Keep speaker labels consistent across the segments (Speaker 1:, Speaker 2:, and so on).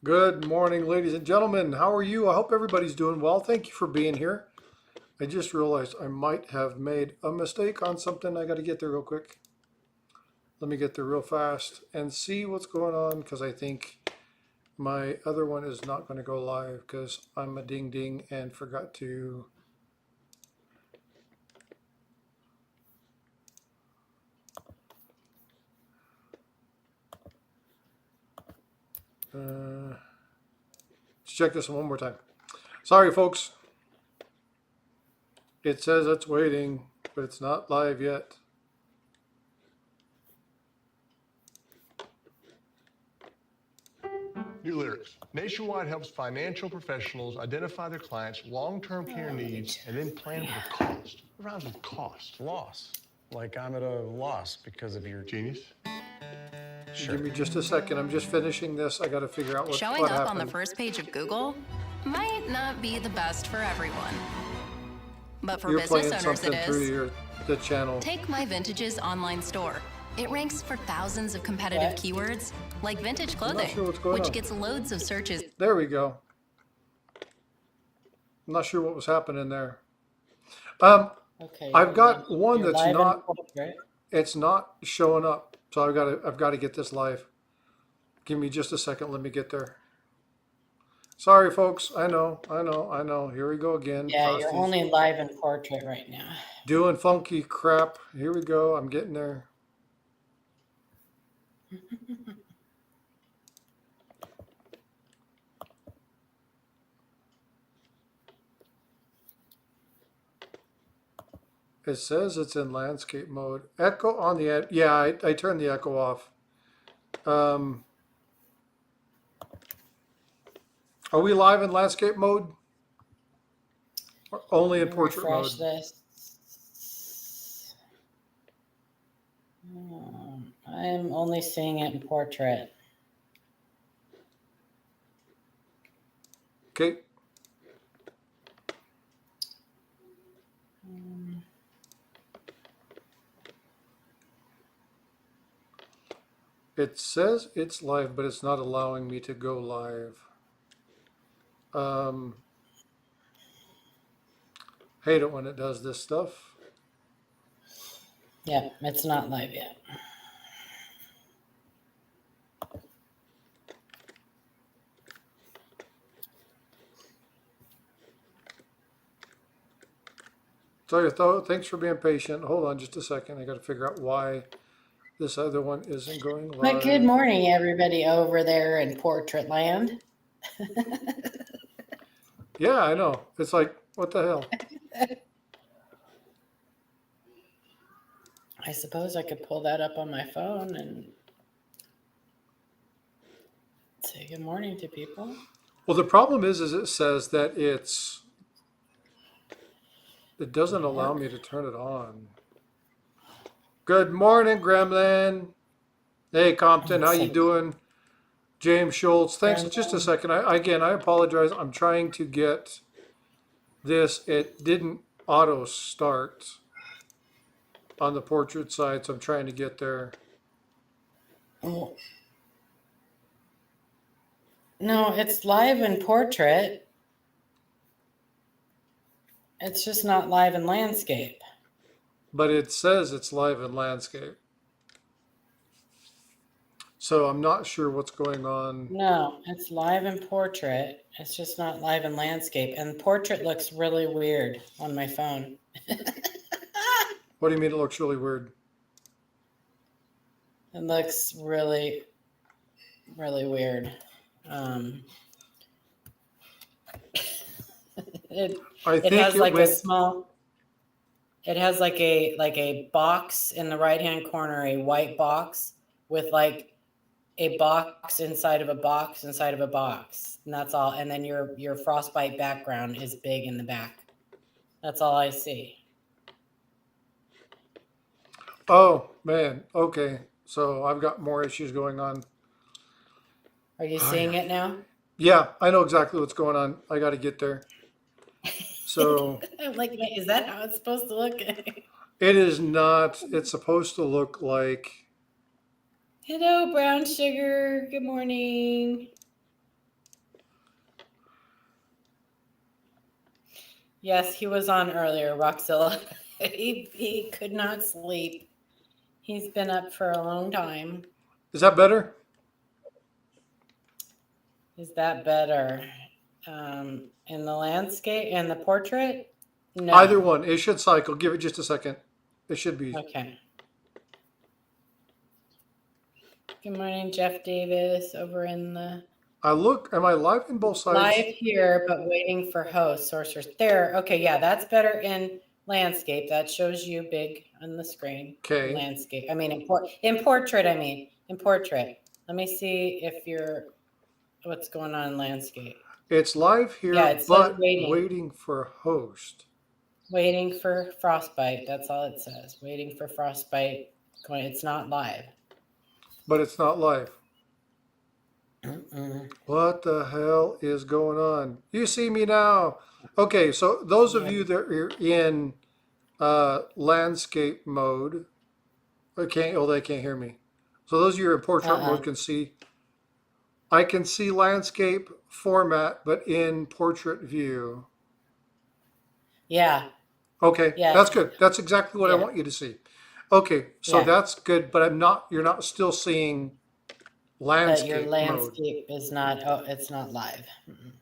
Speaker 1: Good morning, ladies and gentlemen. How are you? I hope everybody's doing well. Thank you for being here. I just realized I might have made a mistake on something. I got to get there real quick. Let me get there real fast and see what's going on because I think my other one is not going to go live because I'm a ding ding and forgot to. Let's check this one more time. Sorry, folks. It says it's waiting, but it's not live yet.
Speaker 2: New lyrics. Nationwide helps financial professionals identify their clients' long-term care needs and then plan for the cost. What rhymes with cost?
Speaker 3: Loss. Like I'm at a loss because of your
Speaker 2: Genius.
Speaker 3: Sure.
Speaker 1: Give me just a second. I'm just finishing this. I got to figure out what
Speaker 4: Showing up
Speaker 1: happened.
Speaker 4: on the first page of Google might not be the best for everyone. But for
Speaker 1: You're
Speaker 4: business
Speaker 1: playing
Speaker 4: owners
Speaker 1: something
Speaker 4: it
Speaker 1: through
Speaker 4: is.
Speaker 1: the channel.
Speaker 4: Take My Vintage's online store. It ranks for thousands of competitive keywords, like vintage clothing,
Speaker 1: sure what's going
Speaker 4: which
Speaker 1: on.
Speaker 4: gets loads of searches.
Speaker 1: There we go. I'm not sure what was happening there.
Speaker 5: Okay.
Speaker 1: I've got one
Speaker 5: you're
Speaker 1: that's
Speaker 5: live
Speaker 1: not.
Speaker 5: and right?
Speaker 1: It's not showing up, so I've got to get this live. Give me just a second. Let me get there. Sorry, folks. I know. Here we go again.
Speaker 5: Yeah, you're
Speaker 1: Frosty's
Speaker 5: only live in portrait right now.
Speaker 1: doing funky crap. Here we go. I'm getting there. It says it's in landscape mode. Echo on the yeah. I turned the echo off. Are we live in landscape mode? Or only in portrait mode?
Speaker 5: Refresh this. I'm only seeing it in portrait.
Speaker 1: Okay. It says it's live, but it's not allowing me to go live. Hate it when it does this stuff.
Speaker 5: Yep, it's not live yet.
Speaker 1: Thanks for being patient. Hold on just a second. I got to figure out why this other one isn't going live.
Speaker 5: But good morning, everybody over there in portrait land.
Speaker 1: Yeah, I know. It's like, what the hell?
Speaker 5: I suppose I could pull that up on my phone and say good morning to people.
Speaker 1: Well, the problem is it says that it doesn't allow me to turn it on. Good morning, Gremlin. Hey, Compton, how you doing? James Schultz, thanks. Just a second. I apologize. I'm trying to get this. It didn't auto start on the portrait side, so I'm trying to get there.
Speaker 5: Oh. No, it's live in portrait. It's just not live in landscape.
Speaker 1: But it says it's live in landscape. So I'm not sure what's going on.
Speaker 5: No, it's live in portrait. It's just not live in landscape. And portrait looks really weird on my phone.
Speaker 1: What do you mean it looks really weird?
Speaker 5: It looks really, really weird. It has like a small. It has like a box in the right-hand corner, a white box with like a box inside of a box inside of a box, and that's all. And then your Frostbyte background is big in the back. That's all I see.
Speaker 1: Oh man, okay. So I've got more issues going on.
Speaker 5: Are you seeing it now?
Speaker 1: Yeah, I know exactly what's going on. I got to get there. So
Speaker 5: I'm like, is that how it's supposed to look?
Speaker 1: It is not. It's supposed to look like.
Speaker 5: Hello, brown sugar. Good morning. Yes, he was on earlier, Roxilla. He could not sleep. He's been up for a long time.
Speaker 1: Is that better?
Speaker 5: Is that better? In the landscape, in the portrait? No.
Speaker 1: Either one. It should cycle. Give it just a second. It should be.
Speaker 5: Okay. Good morning, Jeff Davis, over in the
Speaker 1: Am I live in both sides?
Speaker 5: live here, but waiting for host sorcerers. There. Okay, yeah, that's better in landscape. That shows you big on the screen.
Speaker 1: Okay.
Speaker 5: Landscape. I mean, in portrait. I mean, in portrait. Let me see if you're. What's going on in landscape?
Speaker 1: It's live here,
Speaker 5: Yeah, it says
Speaker 1: but
Speaker 5: waiting.
Speaker 1: waiting for host.
Speaker 5: Waiting for Frostbyte. That's all it says. Waiting for Frostbyte. It's not live.
Speaker 1: But it's not live.
Speaker 5: Mm-mm.
Speaker 1: What the hell is going on? You see me now. Okay, so those of you that are in landscape mode, they can't hear me. So those of you who are in portrait mode can see. I can see landscape format, but in portrait view.
Speaker 5: Yeah.
Speaker 1: Okay,
Speaker 5: Yeah.
Speaker 1: that's good. That's exactly what I want you to see. Okay, so
Speaker 5: Yeah.
Speaker 1: that's good, but you're not still seeing
Speaker 5: But
Speaker 1: landscape
Speaker 5: your
Speaker 1: mode.
Speaker 5: landscape is not. Oh, it's not live. Mm-mm.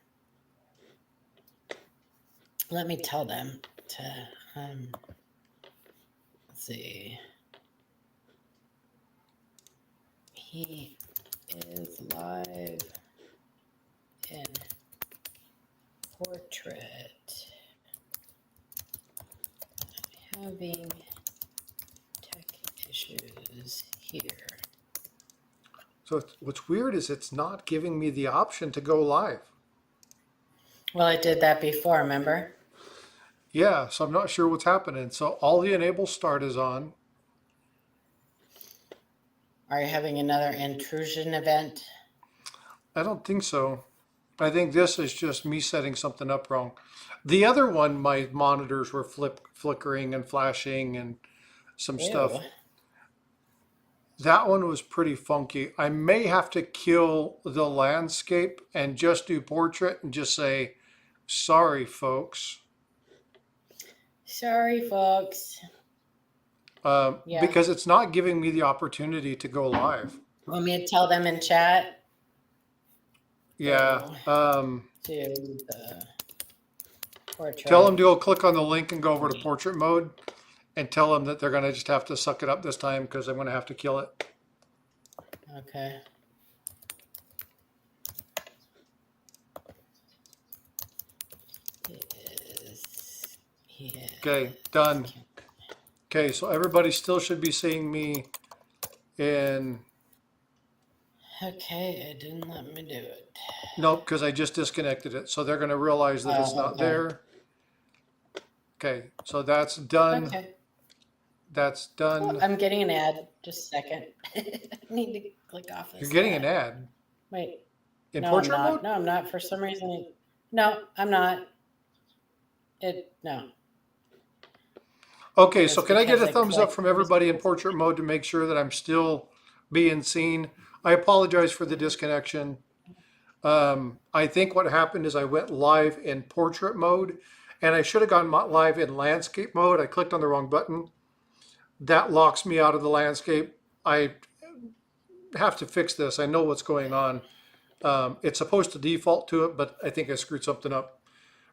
Speaker 5: Let me tell them to. Let's see. He is live in portrait. Having tech issues here.
Speaker 1: So what's weird is it's not giving me the option to go live.
Speaker 5: Well, I did that before, remember?
Speaker 1: Yeah, so I'm not sure what's happening. So all the enable start is on.
Speaker 5: Are you having another intrusion event?
Speaker 1: I don't think so. I think this is just me setting something up wrong. The other one, my monitors were flickering and flashing and some stuff.
Speaker 5: Ew.
Speaker 1: That one was pretty funky. I may have to kill the landscape and just do portrait and just say, sorry, folks.
Speaker 5: Sorry, folks. Yeah.
Speaker 1: Because it's not giving me the opportunity to go live.
Speaker 5: Want me to tell them in chat?
Speaker 1: Yeah.
Speaker 5: To the portrait.
Speaker 1: Tell them to go click on the link and go over to portrait mode and tell them that they're going to just have to suck it up this time because I'm going to have to kill it.
Speaker 5: Okay. Yeah.
Speaker 1: Okay, done. Okay, so everybody still should be seeing me in...
Speaker 5: Okay, it didn't let me do it.
Speaker 1: Nope, because I just disconnected it. So they're going to realize that it's not
Speaker 5: okay.
Speaker 1: there. Okay, so that's done.
Speaker 5: Okay.
Speaker 1: That's done.
Speaker 5: I'm getting an ad. Just a second. I need to click off this.
Speaker 1: You're getting an ad.
Speaker 5: Wait.
Speaker 1: In
Speaker 5: No,
Speaker 1: portrait
Speaker 5: I'm not.
Speaker 1: mode?
Speaker 5: No, I'm not. For some reason. No, I'm not. No.
Speaker 1: Okay, so
Speaker 5: It's
Speaker 1: can I get a
Speaker 5: because I
Speaker 1: thumbs up
Speaker 5: clicked
Speaker 1: from everybody in portrait mode to make sure that I'm still being seen? I apologize for the disconnection. I think what happened is I went live in portrait mode and I should have gone live in landscape mode. I clicked on the wrong button. That locks me out of the landscape. I have to fix this. I know what's going on. It's supposed to default to it, but I think I screwed something up.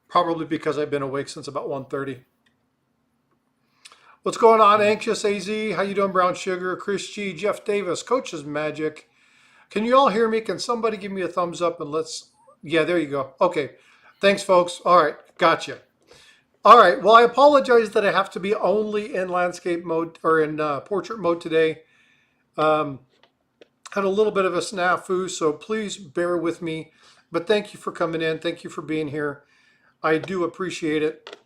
Speaker 1: Probably because I've been awake since about 1:30. What's going on, Anxious AZ? How you doing, Brown Sugar? Chris G, Jeff Davis, Coach's Magic. Can you all hear me? Can somebody give me a thumbs up and let's... Yeah, there you go. Okay. Thanks, folks. All right. Gotcha. All right. Well, I apologize that I have to be only in landscape mode or in portrait mode today. Had a little bit of a snafu, so please bear with me. But thank you for coming in. Thank you for being here. I do appreciate it.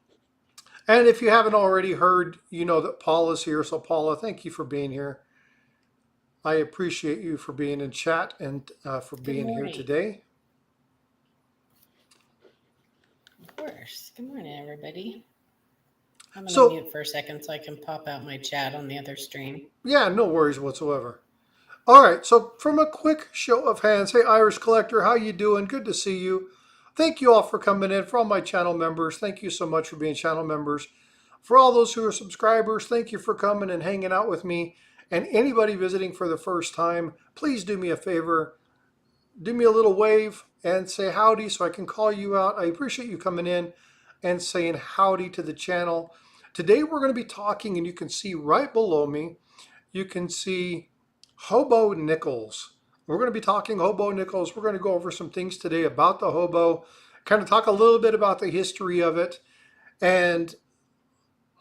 Speaker 1: And if you haven't already heard, you know that Paula's here. So Paula, thank you for being here. I appreciate you for being in chat and for being here today.
Speaker 5: Of course. Good morning, everybody. I'm going
Speaker 1: So-
Speaker 5: to mute for a second so I can pop out my chat on the other stream.
Speaker 1: Yeah, no worries whatsoever. All right, so from a quick show of hands, hey Irish Collector, how you doing? Good to see you. Thank you all for coming in. For all my channel members, thank you so much for being channel members. For all those who are subscribers, thank you for coming and hanging out with me. And anybody visiting for the first time, please do me a favor. Do me a little wave and say howdy so I can call you out. I appreciate you coming in and saying howdy to the channel. Today we're going to be talking, and you can see right below me, you can see HOBO nickels. We're going to be talking HOBO nickels. We're going to go over some things today about the HOBO, kind of talk a little bit about the history of it. And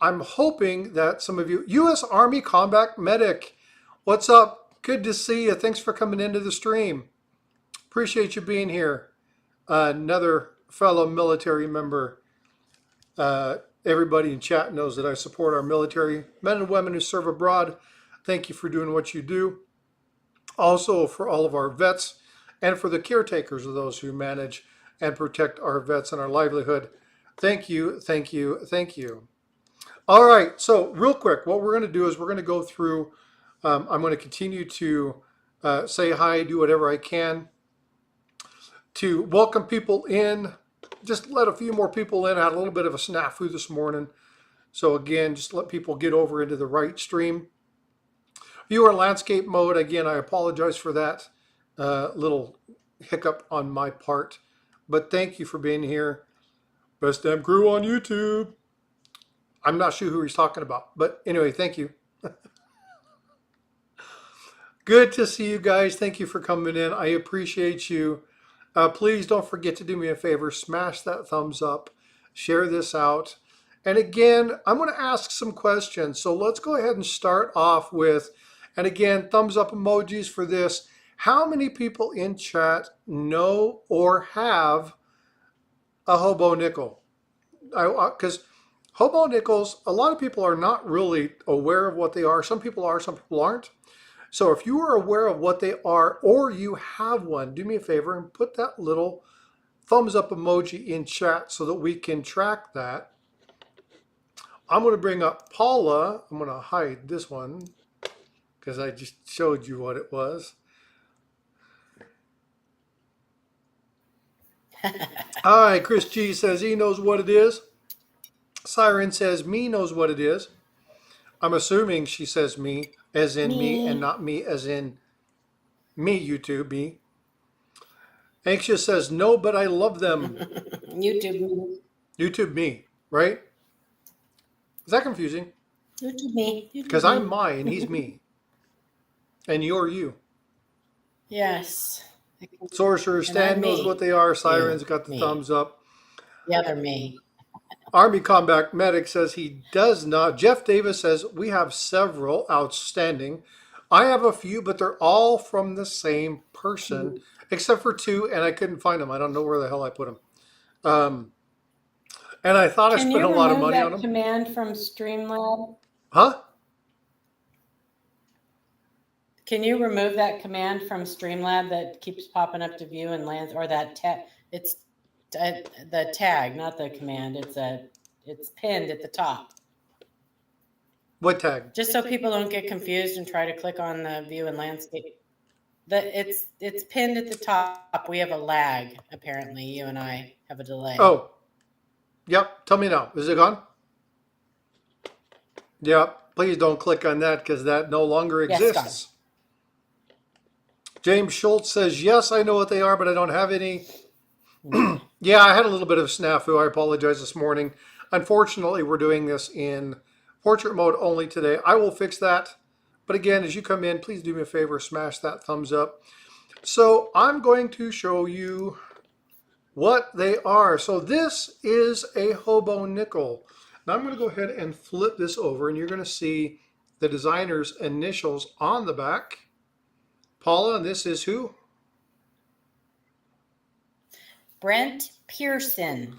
Speaker 1: I'm hoping that some of you, U.S. Army Combat Medic, what's up? Good to see you. Thanks for coming into the stream. Appreciate you being here. Another fellow military member. Everybody in chat knows that I support our military men and women who serve abroad. Thank you for doing what you do. Also for all of our vets and for the caretakers of those who manage and protect our vets and our livelihood. Thank you, thank you, thank you. All right, so real quick, what we're going to do is we're going to go through, I'm going to continue to say hi, do whatever I can to welcome people in. Just let a few more people in. I had a little bit of a snafu this morning. So again, just let people get over into the right stream. Viewer landscape mode, again, I apologize for that little hiccup on my part. But thank you for being here. Best damn crew on YouTube. I'm not sure who he's talking about. But anyway, thank you. Good to see you guys. Thank you for coming in. I appreciate you. Please don't forget to do me a favor. Smash that thumbs up. Share this out. And again, I'm going to ask some questions. So let's go ahead and start off with, and again, thumbs up emojis for this. How many people in chat know or have a HOBO nickel? Because HOBO nickels, a lot of people are not really aware of what they are. Some people are, some people aren't. So if you are aware of what they are or you have one, do me a favor and put that little thumbs up emoji in chat so that we can track that. I'm going to bring up Paula. I'm going to hide this one because I just showed you what it was. All right, Chris G says he knows what it is. Siren says me knows what it is. I'm assuming she says me as in me and not me as in me, YouTube, me. Anxious says no, but I love them.
Speaker 5: YouTube me.
Speaker 1: YouTube me, right? Is that confusing?
Speaker 5: YouTube me.
Speaker 1: Because I'm my and he's me. And you're you.
Speaker 5: Yes.
Speaker 1: Sorcerer Stan knows what they are. Siren's got the thumbs up.
Speaker 5: Yeah, they're me.
Speaker 1: Army Combat Medic says he does not. Jeff Davis says we have several outstanding. I have a few, but they're all from the same person, except for two, and I couldn't find them. I don't know where the hell I put them. And I thought I spent a lot of money on them.
Speaker 5: Can you remove that command from Streamlab?
Speaker 1: Huh?
Speaker 5: Can you remove that command from Streamlab that keeps popping up to view and lands, or that tag? It's the tag, not the command. It's pinned at the top.
Speaker 1: What tag?
Speaker 5: Just so people don't get confused and try to click on the view and landscape. It's pinned at the top. We have a lag, apparently. You and I have a delay.
Speaker 1: Oh, yep. Tell me now. Is it gone? Yep. Please don't click on that because that no longer exists. James Schultz says, yes, I know what they are, but I don't have any. Yeah, I had a little bit of snafu. I apologize this morning. Unfortunately, we're doing this in portrait mode only today. I will fix that. But again, as you come in, please do me a favor, smash that thumbs up. So I'm going to show you what they are. So this is a HOBO nickel. Now I'm going to go ahead and flip this over, and you're going to see the designer's initials on the back. Paula, and this is who?
Speaker 5: Brent Pearson.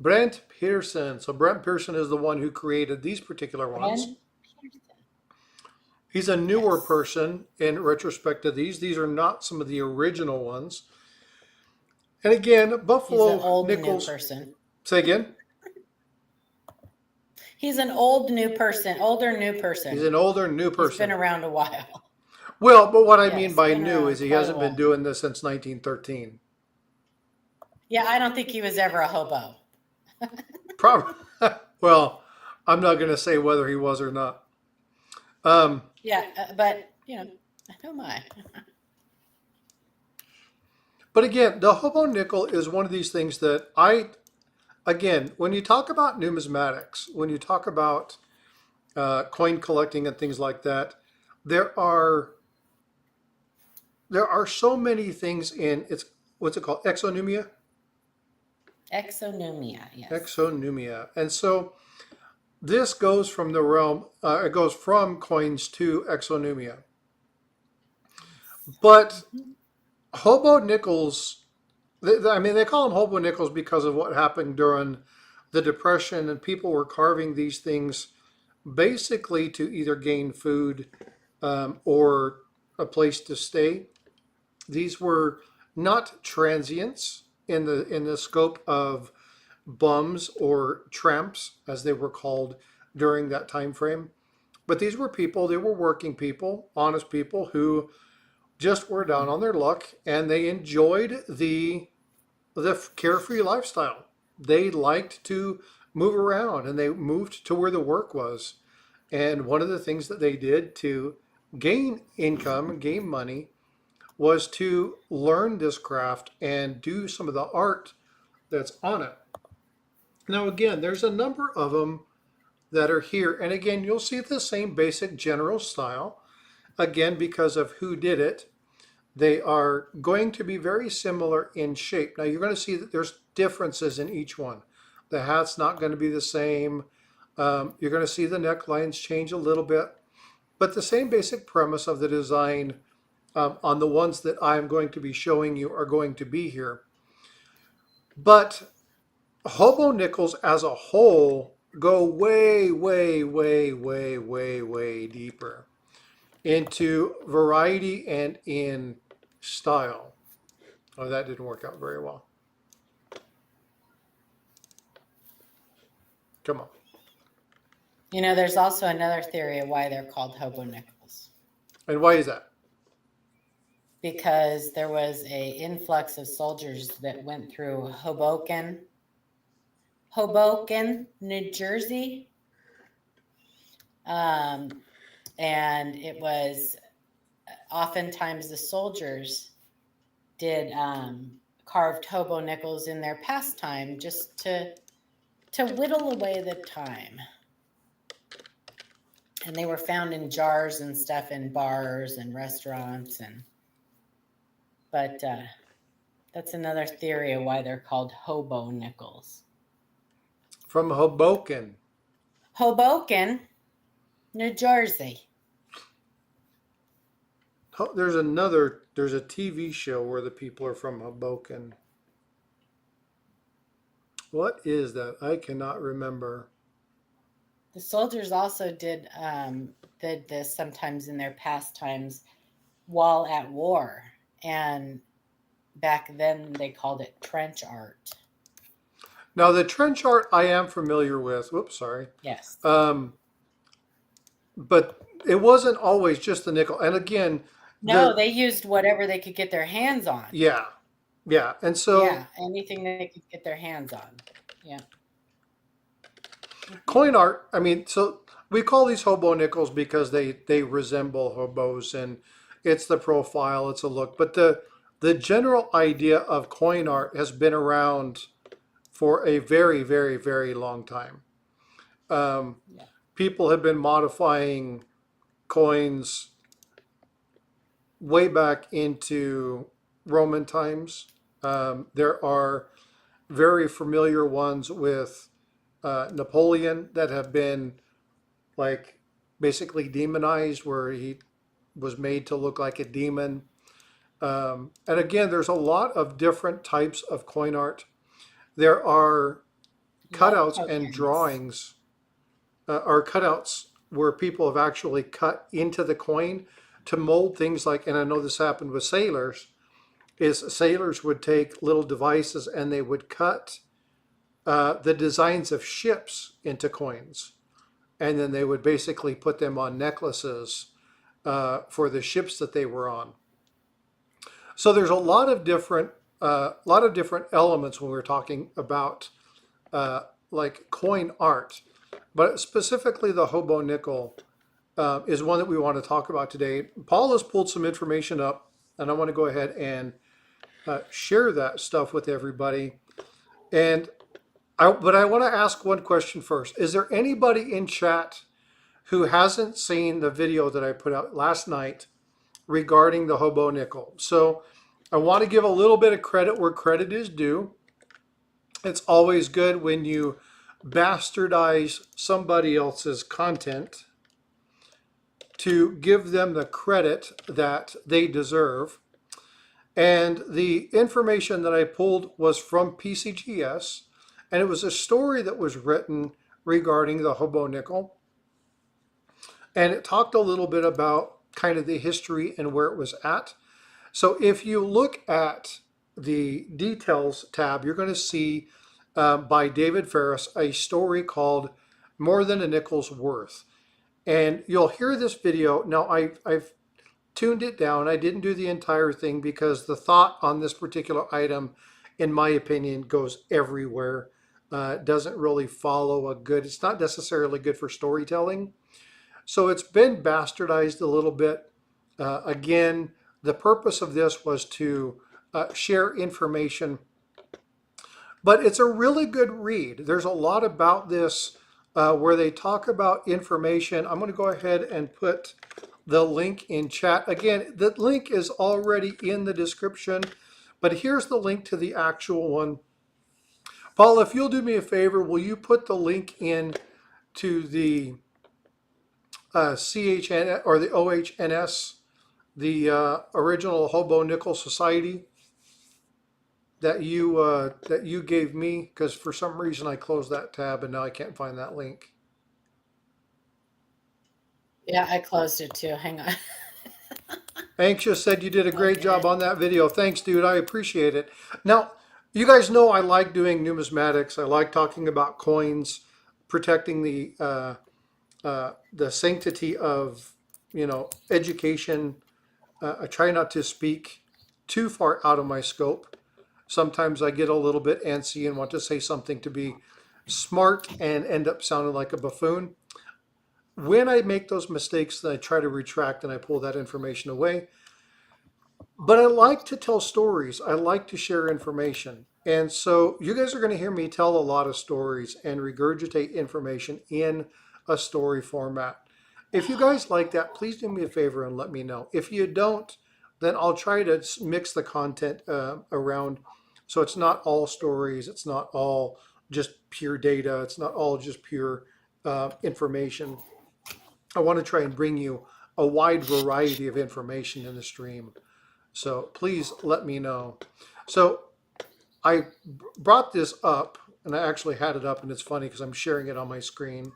Speaker 1: Brent Pearson. So Brent Pearson is the one who created these particular ones. He's a newer person in retrospect to these. These are not some of the original ones. And again, Buffalo
Speaker 5: He's an old
Speaker 1: nickels.
Speaker 5: New person.
Speaker 1: Say again?
Speaker 5: He's an old new person, older new person.
Speaker 1: He's an older new person.
Speaker 5: He's been around a while.
Speaker 1: Well, but what I
Speaker 5: Yes,
Speaker 1: mean by
Speaker 5: been
Speaker 1: new
Speaker 5: around
Speaker 1: is he
Speaker 5: quite a
Speaker 1: hasn't been
Speaker 5: while.
Speaker 1: doing this since 1913.
Speaker 5: Yeah, I don't think he was ever a hobo.
Speaker 1: Probably. Well, I'm not going to say whether he was or not.
Speaker 5: Yeah, but I don't mind.
Speaker 1: But again, the hobo nickel is one of these things that again, when you talk about numismatics, when you talk about coin collecting and things like that, there are so many things in what's it called? Exonumia?
Speaker 5: Exonumia, yes.
Speaker 1: Exonumia. And so this goes from the realm, it goes from coins to exonumia. But hobo nickels, I mean, they call them hobo nickels because of what happened during the Depression, and people were carving these things basically to either gain food or a place to stay. These were not transients in the scope of bums or tramps, as they were called during that time frame. But these were people, they were working people, honest people who just were down on their luck, and they enjoyed the carefree lifestyle. They liked to move around, and they moved to where the work was. And one of the things that they did to gain income, gain money, was to learn this craft and do some of the art that's on it. Now, again, there's a number of them that are here. And again, you'll see the same basic general style. Again, because of who did it, they are going to be very similar in shape. Now, you're going to see that there's differences in each one. The hat's not going to be the same. You're going to see the necklines change a little bit. But the same basic premise of the design on the ones that I'm going to be showing you are going to be here. But hobo nickels as a whole go way, way, way, way, way, way deeper into variety and in style. Oh, that didn't work out very well. Come on.
Speaker 5: There's also another theory of why they're called hobo nickels.
Speaker 1: And why is that?
Speaker 5: Because there was a influx of soldiers that went through Hoboken, New Jersey. And it was oftentimes the soldiers did carved hobo nickels in their pastime just to whittle away the time. And they were found in jars and stuff in bars and restaurants. But that's another theory of why they're called hobo nickels.
Speaker 1: From Hoboken.
Speaker 5: Hoboken, New Jersey.
Speaker 1: There's a TV show where the people are from Hoboken. What is that? I cannot remember.
Speaker 5: The soldiers also did this sometimes in their pastimes while at war. And back then they called it trench art.
Speaker 1: Now, the trench art I am familiar with. Whoops, sorry.
Speaker 5: Yes.
Speaker 1: But it wasn't always just the nickel. And again,
Speaker 5: no, they used whatever they could get their hands on.
Speaker 1: Yeah. Yeah. And so
Speaker 5: anything they could get their hands on. Yeah.
Speaker 1: Coin art, I mean, so we call these hobo nickels because they resemble hobos, and it's the profile, it's a look. But the general idea of coin art has been around for a very, very, very long time. People have been modifying coins way back into Roman times. There are very familiar ones with Napoleon that have been like basically demonized, where he was made to look like a demon. And again, there's a lot of different types of coin art. There are cutouts and drawings, or cutouts where people have actually cut into the coin to mold things like, and I know this happened with sailors, is sailors would take little devices and they would cut the designs of ships into coins. And then they would basically put them on necklaces for the ships that they were on. So there's a lot of different lot of different elements when we're talking about like coin art, but specifically the hobo nickel is one that we want to talk about today. Paul has pulled some information up, and I want to go ahead and share that stuff with everybody. But I want to ask one question first. Is there anybody in chat who hasn't seen the video that I put out last night regarding the hobo nickel? So I want to give a little bit of credit where credit is due. It's always good when you bastardize somebody else's content to give them the credit that they deserve. And the information that I pulled was from PCGS, and it was a story that was written regarding the hobo nickel. And it talked a little bit about kind of the history and where it was at. So if you look at the details tab, you're going to see by David Ferris a story called More Than a Nickel's Worth. And you'll hear this video. Now, I've tuned it down. I didn't do the entire thing because the thought on this particular item, in my opinion, goes everywhere. Doesn't really follow a good, it's not necessarily good for storytelling. So it's been bastardized a little bit. Again, the purpose of this was to share information, but it's a really good read. There's a lot about this where they talk about information. I'm going to go ahead and put the link in chat. Again, the link is already in the description, but here's the link to the actual one. Paul, if you'll do me a favor, will you put the link in to the CHN or the OHNS, the original Hobo Nickel Society that you gave me? Because for some reason I closed that tab and now I can't find that link.
Speaker 5: Yeah, I closed it too. Hang on.
Speaker 1: Anxious said you did a great job on that video. Thanks, dude. I appreciate it. Now, you guys know I like doing numismatics. I like talking about coins, protecting the sanctity of, education. I try not to speak too far out of my scope. Sometimes I get a little bit antsy and want to say something to be smart and end up sounding like a buffoon. When I make those mistakes, then I try to retract and I pull that information away. But I like to tell stories. I like to share information. And so you guys are going to hear me tell a lot of stories and regurgitate information in a story format. If you guys like that, please do me a favor and let me know. If you don't, then I'll try to mix the content around. So it's not all stories. It's not all just pure data. It's not all just pure information. I want to try and bring you a wide variety of information in the stream. So please let me know. So I brought this up, and I actually had it up, and it's funny because I'm sharing it on my screen,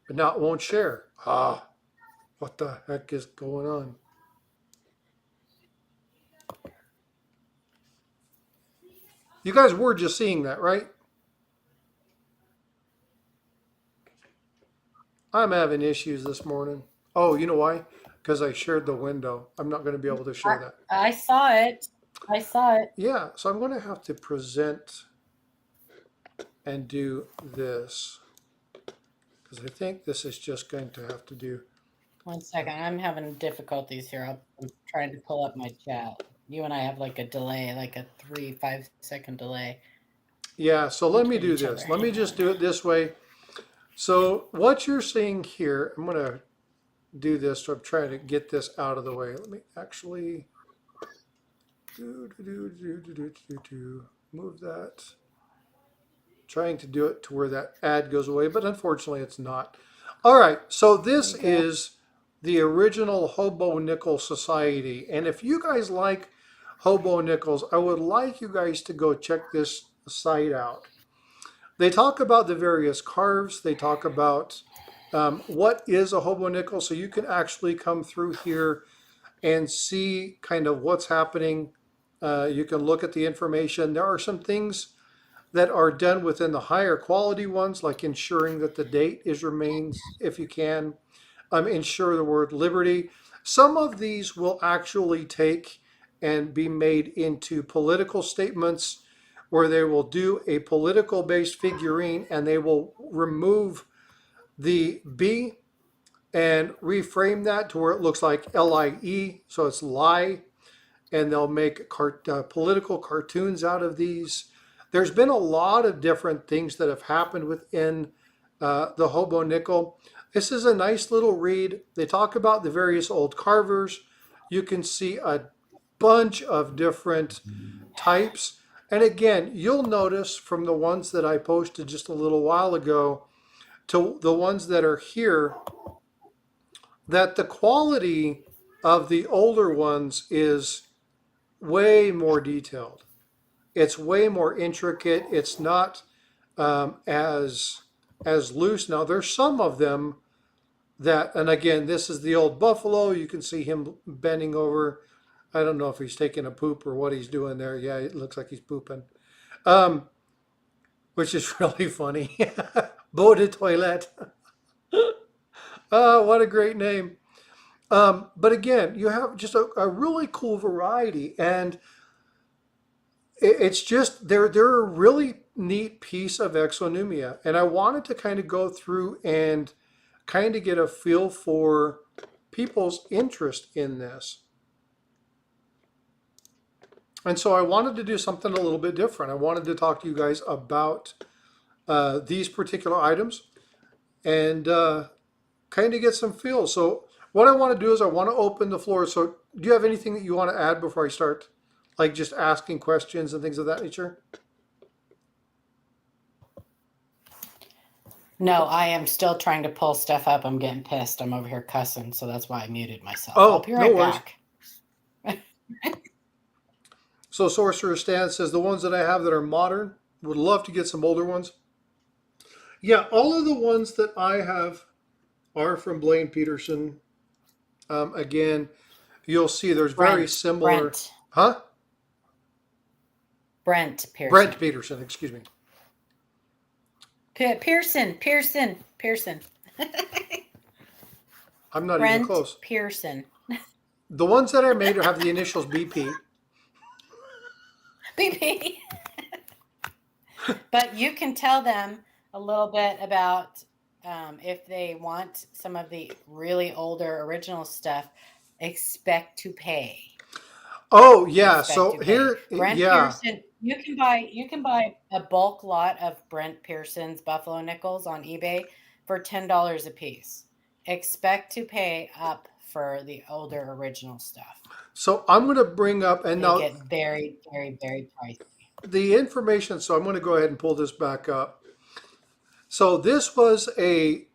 Speaker 1: but now it won't share. What the heck is going on? You guys were just seeing that, right? I'm having issues this morning. Oh, you know why? Because I shared the window. I'm not going to be able to share that.
Speaker 5: I saw it. I saw it.
Speaker 1: Yeah, so I'm going to have to present and do this. Because I think this is just going to have to do.
Speaker 5: 1 second. I'm having difficulties here. I'm trying to pull up my chat. You and I have like a delay, like a 3-5 second delay.
Speaker 1: Yeah, so let me do this. Let me just do it this way. So what you're seeing here, I'm going to do this. So I'm trying to get this out of the way. Let me actually move that. Trying to do it to where that ad goes away, but unfortunately it's not. All right, so this is the original Hobo Nickel Society. And if you guys like Hobo Nickels, I would like you guys to go check this site out. They talk about the various carves. They talk about what is a hobo nickel. So you can actually come through here and see kind of what's happening. You can look at the information. There are some things that are done within the higher quality ones, like ensuring that the date remains, if you can. Ensure the word liberty. Some of these will actually take and be made into political statements, where they will do a political based figurine and they will remove the B and reframe that to where it looks like LIE, so it's lie, and they'll make political cartoons out of these. There's been a lot of different things that have happened within the Hobo nickel. This is a nice little read. They talk about the various old carvers. You can see a bunch of different types. And again, you'll notice from the ones that I posted just a little while ago to the ones that are here, that the quality of the older ones is way more detailed. It's way more intricate. It's not as loose. Now, there's some of them that, and again, this is the old buffalo. You can see him bending over. I don't know if he's taking a poop or what he's doing there. Yeah, it looks like he's pooping, which is really funny. Beau de toilette. Oh, what a great name. But again, you have just a really cool variety, and it's just, they're a really neat piece of exonumia. And I wanted to kind of go through and kind of get a feel for people's interest in this. And so I wanted to do something a little bit different. I wanted to talk to you guys about these particular items and kind of get some feel. So what I want to do is I want to open the floor. So do you have anything that you want to add before I start? Like just asking questions and things of that nature?
Speaker 5: No, I am still trying to pull stuff up. I'm getting pissed. I'm over here cussing, so that's why I muted myself.
Speaker 1: Oh,
Speaker 5: I'll be right
Speaker 1: no worries.
Speaker 5: back.
Speaker 1: So Sorcerer Stan says the ones that I have that are modern, would love to get some older ones. Yeah, all of the ones that I have are from Blaine Peterson. Again, you'll see there's very similar.
Speaker 5: Brent.
Speaker 1: Huh?
Speaker 5: Brent Pearson.
Speaker 1: Brent Peterson, excuse me.
Speaker 5: Pearson.
Speaker 1: I'm not
Speaker 5: Brent
Speaker 1: even close.
Speaker 5: Pearson.
Speaker 1: The ones that I made have the initials BP.
Speaker 5: BP. But you can tell them a little bit about if they want some of the really older original stuff, expect to pay.
Speaker 1: Oh yeah, so here,
Speaker 5: Brent Pearson, you can buy a bulk lot of Brent Pearson's Buffalo nickels on eBay for $10 a piece. Expect to pay up for the older original stuff.
Speaker 1: So I'm going to bring up, and
Speaker 5: They
Speaker 1: now
Speaker 5: get very, very, very pricey.
Speaker 1: the information. So I'm going to go ahead and pull this back up. So this was a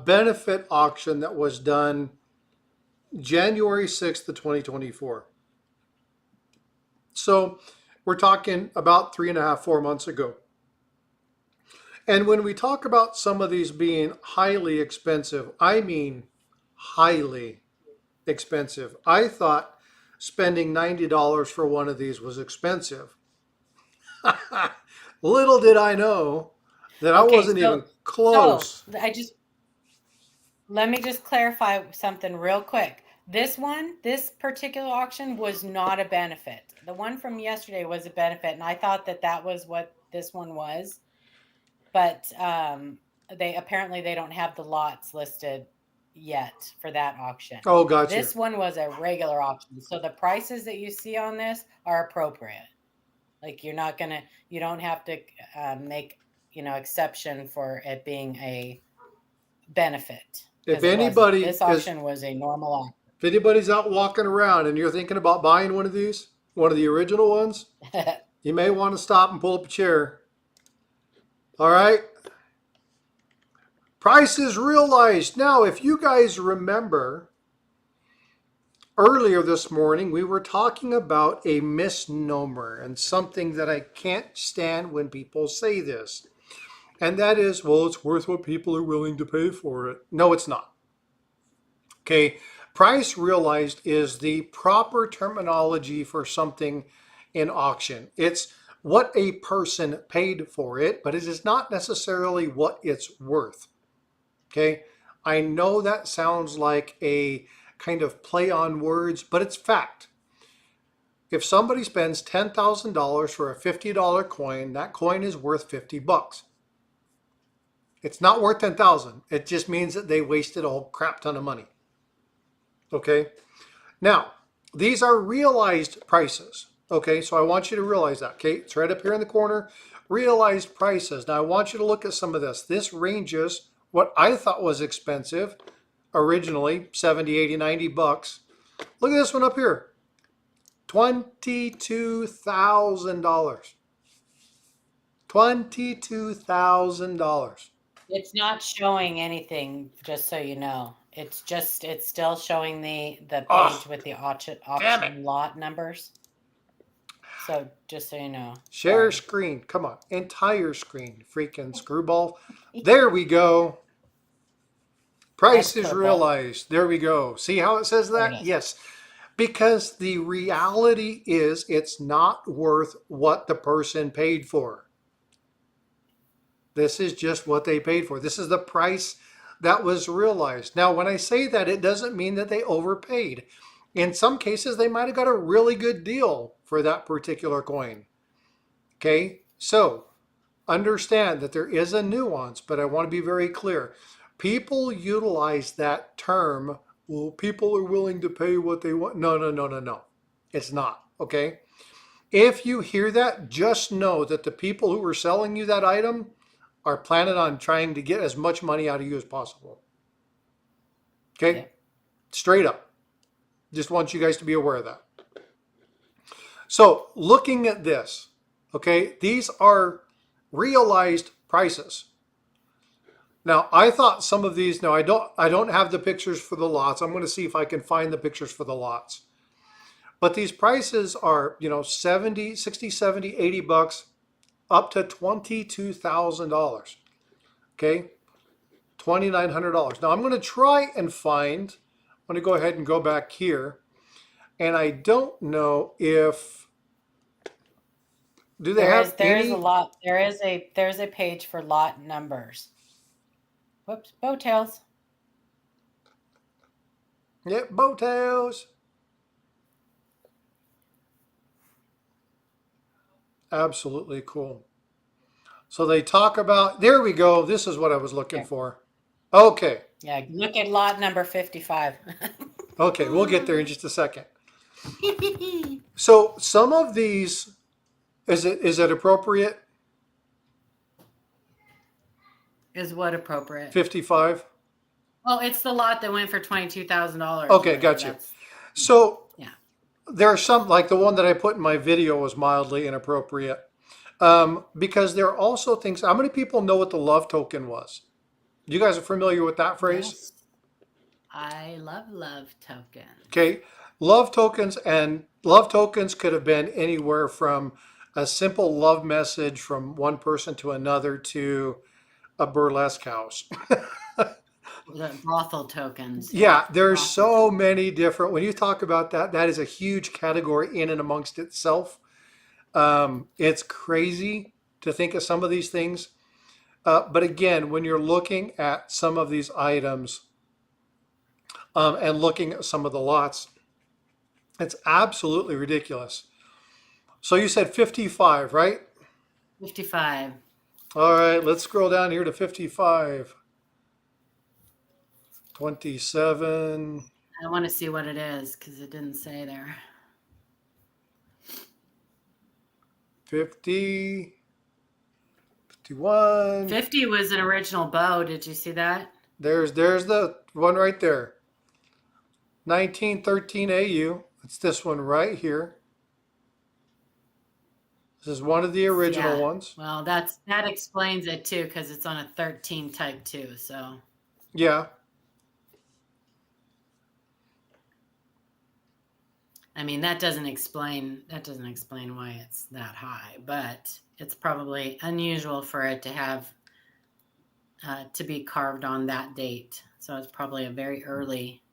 Speaker 1: benefit auction that was done January 6th of 2024. So we're talking about 4 months ago. And when we talk about some of these being highly expensive, I mean highly expensive. I thought spending $90 for one of these was expensive. Little did I know that I wasn't even close.
Speaker 5: So let me just clarify something real quick. This particular auction was not a benefit. The one from yesterday was a benefit, and I thought that was what this one was. But they don't have the lots listed yet for that auction.
Speaker 1: Oh, gotcha.
Speaker 5: This one was a regular auction, so the prices that you see on this are appropriate. Like you don't have to make exception for it being a benefit.
Speaker 1: If anybody
Speaker 5: this auction was a normal auction.
Speaker 1: If anybody's out walking around and you're thinking about buying one of these, one of the original ones, you may want to stop and pull up a chair. All right. Prices realized. Now, if you guys remember, earlier this morning, we were talking about a misnomer and something that I can't stand when people say this. And that is, well, it's worth what people are willing to pay for it. No, it's not. Okay. Price realized is the proper terminology for something in auction. It's what a person paid for it, but it is not necessarily what it's worth. Okay. I know that sounds like a kind of play on words, but it's fact. if somebody spends $10,000 for a $50 coin, that coin is worth $50. It's not worth 10,000. It just means that they wasted a whole crap ton of money. Okay. Now, these are realized prices. Okay, so I want you to realize that. Okay, it's right up here in the corner. Realized prices. Now I want you to look at some of this. This ranges what I thought was expensive originally, 70, 80, 90 bucks. Look at this one up here. $22,000. $22,000.
Speaker 5: It's not showing anything, just so you know. It's still showing the page with the auction lot numbers. So just so you know.
Speaker 1: Share screen. Come on. Entire screen. Freaking screwball. There we go. Price is realized. There we go. See how it says that? Yes. Because the reality is it's not worth what the person paid for. This is just what they paid for. This is the price that was realized. Now, when I say that, it doesn't mean that they overpaid. In some cases, they might have got a really good deal for that particular coin. Okay, so understand that there is a nuance, but I want to be very clear. People utilize that term, well, people are willing to pay what they want. No, no, no, no, no. It's not, okay? If you hear that, just know that the people who are selling you that item are planning on trying to get as much money out of you as possible. Okay? Yeah. Straight up. Just want you guys to be aware of that. So looking at this, okay, these are realized prices. Now, I thought some of these, no, I don't have the pictures for the lots. I'm going to see if I can find the pictures for the lots. But these prices are, 70, 60, 70, 80 bucks up to $22,000. Okay? $2,900. Now, I'm going to try and find, I'm going to go ahead and go back here. And I don't know if, do they have
Speaker 5: there's a lot, there's a page for lot numbers. Whoops, bowtails.
Speaker 1: Yep, bowtails. Absolutely cool. So they talk about, there we go. This is what I was looking for. Okay.
Speaker 5: Yeah, look at lot number 55.
Speaker 1: Okay, we'll get there in just a second. So some of these, is it appropriate?
Speaker 5: Is what appropriate?
Speaker 1: 55.
Speaker 5: Well, it's the lot that went for $22,000.
Speaker 1: Okay, got you. So yeah, there are some, like the one that I put in my video was mildly inappropriate, because there are also things. How many people know what the love token was? You guys are familiar with that phrase?
Speaker 5: Yes. I love tokens.
Speaker 1: Okay, love tokens could have been anywhere from a simple love message from one person to another to a burlesque house.
Speaker 5: The brothel tokens.
Speaker 1: Yeah, there's so many different, when you talk about that, that is a huge category in and amongst itself. It's crazy to think of some of these things. But again, when you're looking at some of these items and looking at some of the lots, it's absolutely ridiculous. So you said 55, right?
Speaker 5: 55.
Speaker 1: All right, let's scroll down here to 55. 27.
Speaker 5: I want to see what it is because it didn't say there.
Speaker 1: 50. 51.
Speaker 5: 50 was an original bow. Did you see that?
Speaker 1: There's the one right there. 1913 AU. It's this one right here. This is one of the original ones.
Speaker 5: Well, that explains it too, because it's on a 13 type too. So
Speaker 1: yeah.
Speaker 5: I mean, that doesn't explain why it's that high, but it's probably unusual for it to have to be carved on that date. So it's probably a very early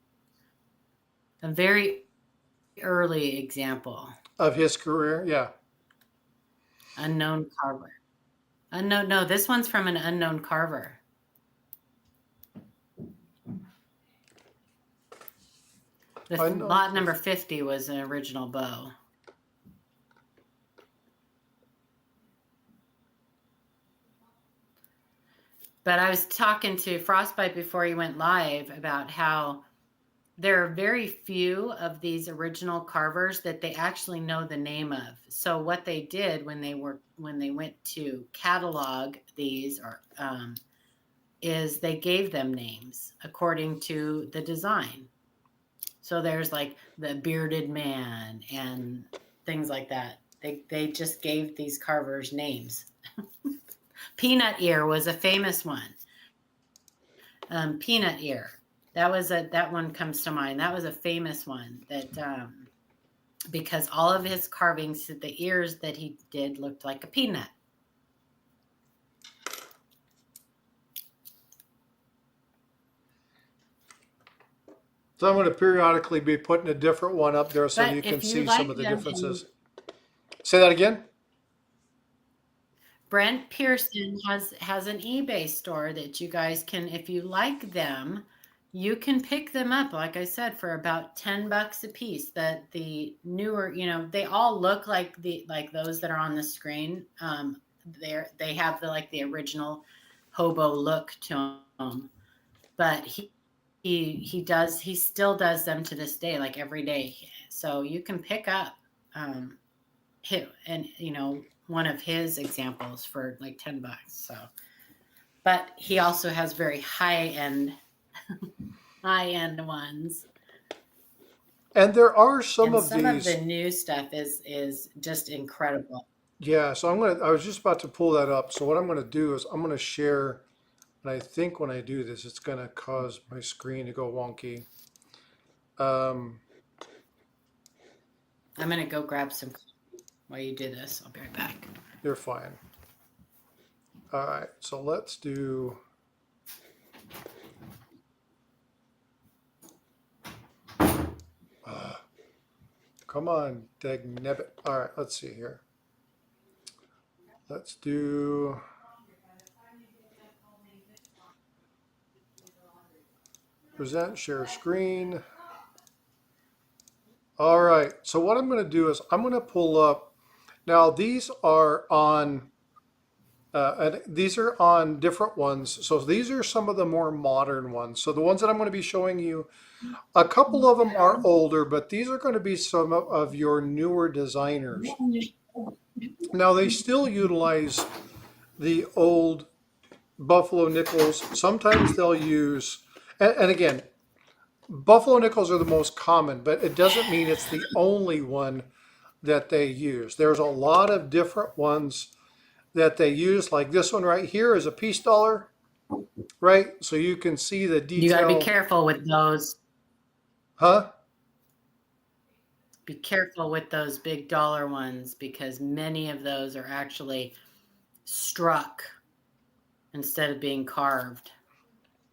Speaker 5: example
Speaker 1: of his career. Yeah.
Speaker 5: Unknown carver. No, this one's from an unknown carver. Lot number 50 was an original bow. But I was talking to Frostbyte before he went live about how there are very few of these original carvers that they actually know the name of. So what they did when they went to catalog these is they gave them names according to the design. So there's like the bearded man and things like that. They just gave these carvers names. Peanut ear was a famous one. Peanut ear. That one comes to mind. That was a famous one that because all of his carvings, the ears that he did looked like a peanut.
Speaker 1: So I'm going to periodically be putting a different one up there so
Speaker 5: But
Speaker 1: you can
Speaker 5: if you
Speaker 1: see
Speaker 5: like
Speaker 1: some of the
Speaker 5: them
Speaker 1: differences. Say that again?
Speaker 5: Brent Pearson has an eBay store that you guys can, if you like them, you can pick them up, like I said, for about $10 a piece. That the newer, they all look like those that are on the screen. They have the original HOBO look to them, but he still does them to this day, like every day. So you can pick up one of his examples for like $10. So, but he also has very high end ones.
Speaker 1: And there are some
Speaker 5: And
Speaker 1: of
Speaker 5: some
Speaker 1: these.
Speaker 5: of the new stuff is just incredible.
Speaker 1: Yeah, so I was just about to pull that up. So what I'm going to do is I'm going to share, and I think when I do this, it's going to cause my screen to go wonky.
Speaker 5: I'm going to go grab some while you do this. I'll be right back.
Speaker 1: You're fine. All right, so let's do. Come on, dagnabbit. All right, let's see here. Let's do. Present, share screen. All right, so what I'm going to do is I'm going to pull up. Now these are on different ones. So these are some of the more modern ones. So the ones that I'm going to be showing you, a couple of them are older, but these are going to be some of your newer designers. Now they still utilize the old buffalo nickels. Sometimes they'll use, and again, buffalo nickels are the most common, but it doesn't mean it's the only one that they use. There's a lot of different ones that they use. Like this one right here is a piece dollar, right? So you can see the detail.
Speaker 5: You got to be careful with those.
Speaker 1: Huh?
Speaker 5: Be careful with those big dollar ones because many of those are actually struck instead of being carved.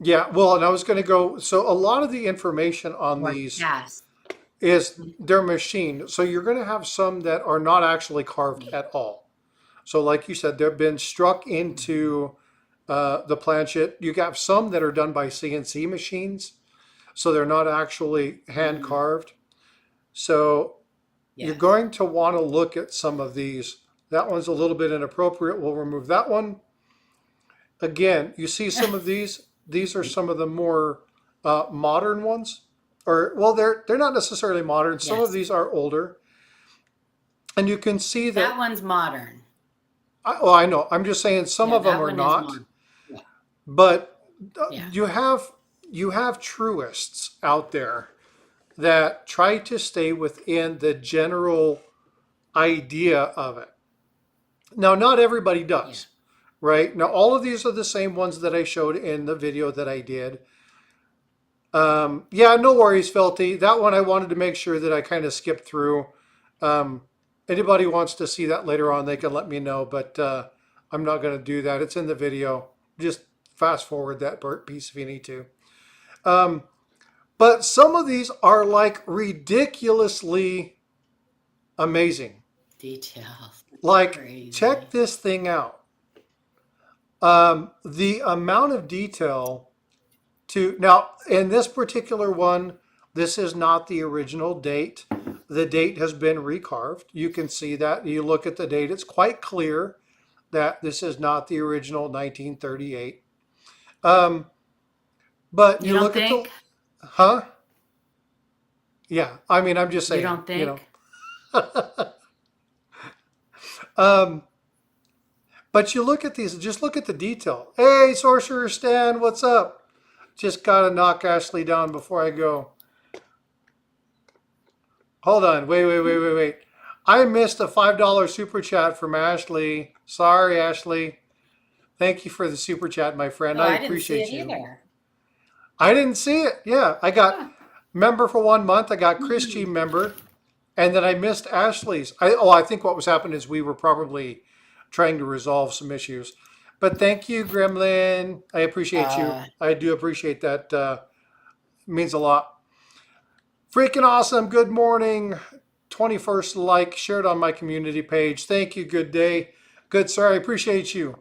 Speaker 1: Yeah, well, and I was going to go, so a lot of the information on these is they're machined. So you're going to have some that are not actually carved at all. So like you said, they've been struck into the planchet. You got some that are done by CNC machines. So they're not actually hand carved. So you're going to want to look at some of these. That one's a little bit inappropriate. We'll remove that one. Again, you see some of these. These are some of the more modern ones. Or, well, they're not necessarily modern. Some of these are older. And you can see that.
Speaker 5: That one's modern.
Speaker 1: I know. I'm just saying some of them are not. Yeah. But you have truists out there that try to stay within the general idea of it. Now, not everybody does, right? Now, all of these are the same ones that I showed in the video that I did. Yeah, no worries, Felty. That one I wanted to make sure that I kind of skipped through. Anybody wants to see that later on, they can let me know, but I'm not going to do that. It's in the video. Just fast forward that piece if you need to. But some of these are like ridiculously amazing.
Speaker 5: Details.
Speaker 1: Like,
Speaker 5: crazy.
Speaker 1: Check this thing out. The amount of detail now, in this particular one, this is not the original date. The date has been recarved. You can see that. You look at the date, it's quite clear that this is not the original 1938. But
Speaker 6: You
Speaker 1: you
Speaker 6: don't
Speaker 1: look
Speaker 6: think?
Speaker 1: at the, huh? Yeah, I mean, I'm just
Speaker 6: You
Speaker 1: saying,
Speaker 6: don't think?
Speaker 1: Um, but you look at these, just look at the detail. Hey, Sorcerer Stan, what's up? Just gotta knock Ashley down before I go. Hold on, wait. I missed a $5 super chat from Ashley. Sorry, Ashley. Thank you for the super chat, my friend.
Speaker 5: Oh,
Speaker 1: I
Speaker 5: I didn't see
Speaker 1: appreciate
Speaker 5: it
Speaker 1: you.
Speaker 5: either.
Speaker 1: I didn't see it. Yeah, I got
Speaker 5: Huh.
Speaker 1: member for 1 month. I got Chris G member, and then I missed Ashley's. I think what was happening is we were probably trying to resolve some issues. But thank you, Gremlin. I appreciate you. I do appreciate that. Means a lot. Freaking awesome. Good morning. 21st like shared on my community page. Thank you. Good day. Good sir. I appreciate you.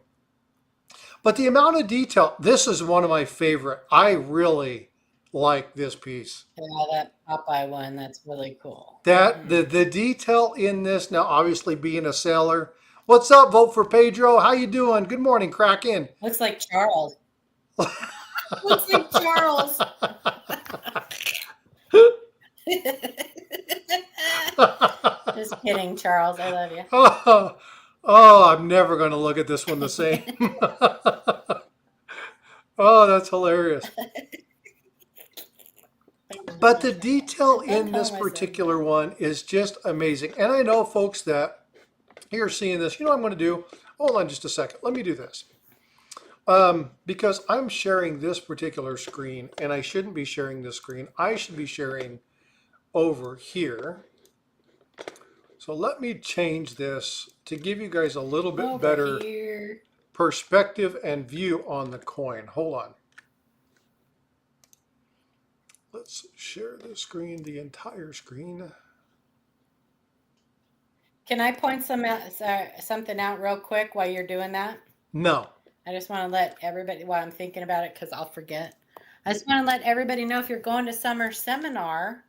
Speaker 1: But the amount of detail, this is one of my favorite. I really like this piece.
Speaker 5: Yeah, that Popeye one, that's really cool.
Speaker 1: That the detail in this, now obviously being a sailor. What's up, Vote for Pedro? How you doing? Good morning, Kraken.
Speaker 5: Looks like Charles. Looks like Charles. Just kidding, Charles. I love you.
Speaker 1: Oh, I'm never going to look at this one the same. Oh, that's hilarious. But the detail in this particular one is just amazing. And I know, folks, that you're seeing this. You know what I'm going to do? Hold on just a second. Let me do this. Because I'm sharing this particular screen, and I shouldn't be sharing this screen. I should be sharing over here. So let me change this to give you guys a little bit
Speaker 5: Over
Speaker 1: better
Speaker 5: here.
Speaker 1: perspective and view on the coin. Hold on. Let's share the screen, the entire screen.
Speaker 5: Can I point something out real quick while you're doing that?
Speaker 1: No.
Speaker 5: I just want to let everybody, while I'm thinking about it, because I'll forget. I just want to let everybody know, if you're going to summer seminar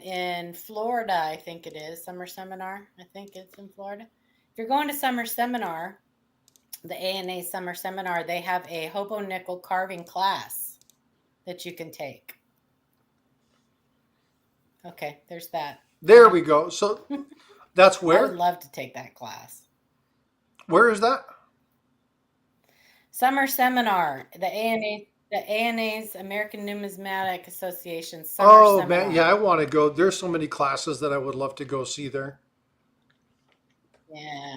Speaker 5: in Florida, I think it is, summer seminar. I think it's in Florida. If you're going to summer seminar, the ANA summer seminar, they have a hobo nickel carving class that you can take. Okay, there's that.
Speaker 1: There we go. So that's
Speaker 5: I
Speaker 1: where?
Speaker 5: would love to take that class.
Speaker 1: Where is that?
Speaker 5: Summer seminar, the ANA's American Numismatic Association summer
Speaker 1: Oh,
Speaker 5: seminar.
Speaker 1: man. Yeah, I want to go. There's so many classes that I would love to go see there.
Speaker 5: Yeah.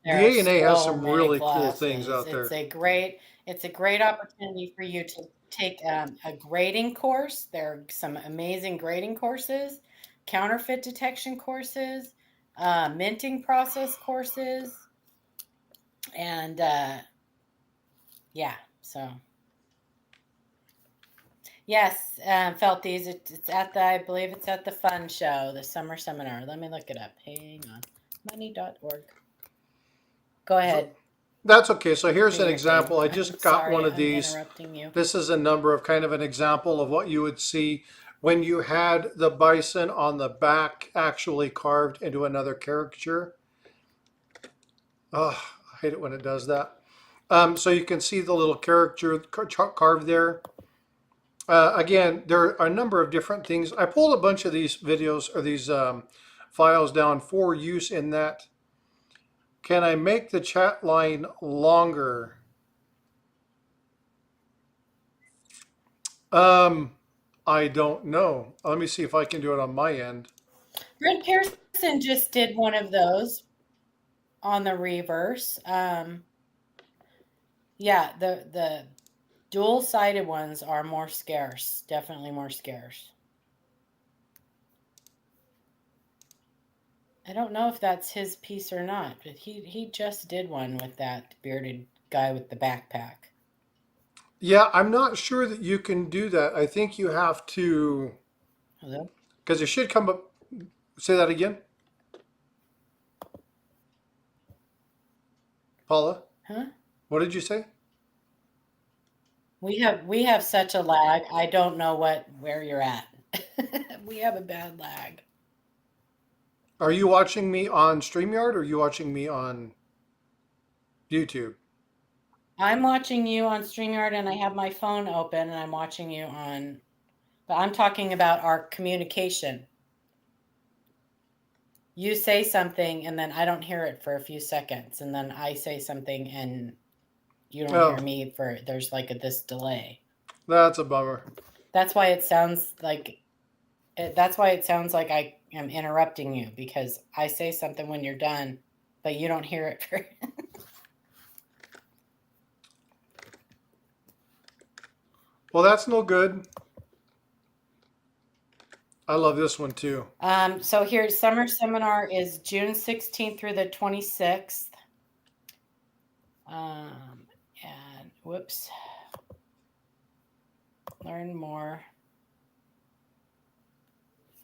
Speaker 1: The
Speaker 5: There are
Speaker 1: ANA has
Speaker 5: so
Speaker 1: some
Speaker 5: many
Speaker 1: really cool things
Speaker 5: classes.
Speaker 1: out there.
Speaker 5: It's a great opportunity for you to take a grading course. There are some amazing grading courses, counterfeit detection courses, minting process courses, and yeah, so yes, Felties, it's at the, I believe it's at the Fun Show, the summer seminar. Let me look it up. Hang on, money.org. Go ahead.
Speaker 1: That's okay. So here's an
Speaker 5: Okay.
Speaker 1: example. I just got
Speaker 5: Sorry,
Speaker 1: one of
Speaker 5: I'm
Speaker 1: these.
Speaker 5: interrupting you.
Speaker 1: This is a number of kind of an example of what you would see when you had the bison on the back actually carved into another caricature. Oh, I hate it when it does that. So you can see the little caricature carved there. Again, there are a number of different things. I pulled a bunch of these videos or these files down for use in that. Can I make the chat line longer? I don't know. Let me see if I can do it on my end.
Speaker 5: Brent Pearson just did one of those on the reverse. Yeah, the dual-sided ones are more scarce, definitely more scarce. I don't know if that's his piece or not, but he just did one with that bearded guy with the backpack.
Speaker 1: Yeah, I'm not sure that you can do that. I think you have to,
Speaker 5: Hello?
Speaker 1: because it should come up. Say that again. Paula?
Speaker 5: Huh?
Speaker 1: What did you say?
Speaker 5: We have such a lag. I don't know where you're at. We have a bad lag.
Speaker 1: Are you watching me on StreamYard or are you watching me on YouTube?
Speaker 5: I'm watching you on StreamYard and I have my phone open and I'm watching you on, but I'm talking about our communication. You say something and then I don't hear it for a few seconds, and then I say something and you don't hear me for, there's like this delay.
Speaker 1: That's a bummer.
Speaker 5: That's why it sounds like I am interrupting you, because I say something when you're done, but you don't hear it for
Speaker 1: Well, that's no good. I love this one too.
Speaker 5: So here, summer seminar is June 16th through the 26th. And whoops. Learn more.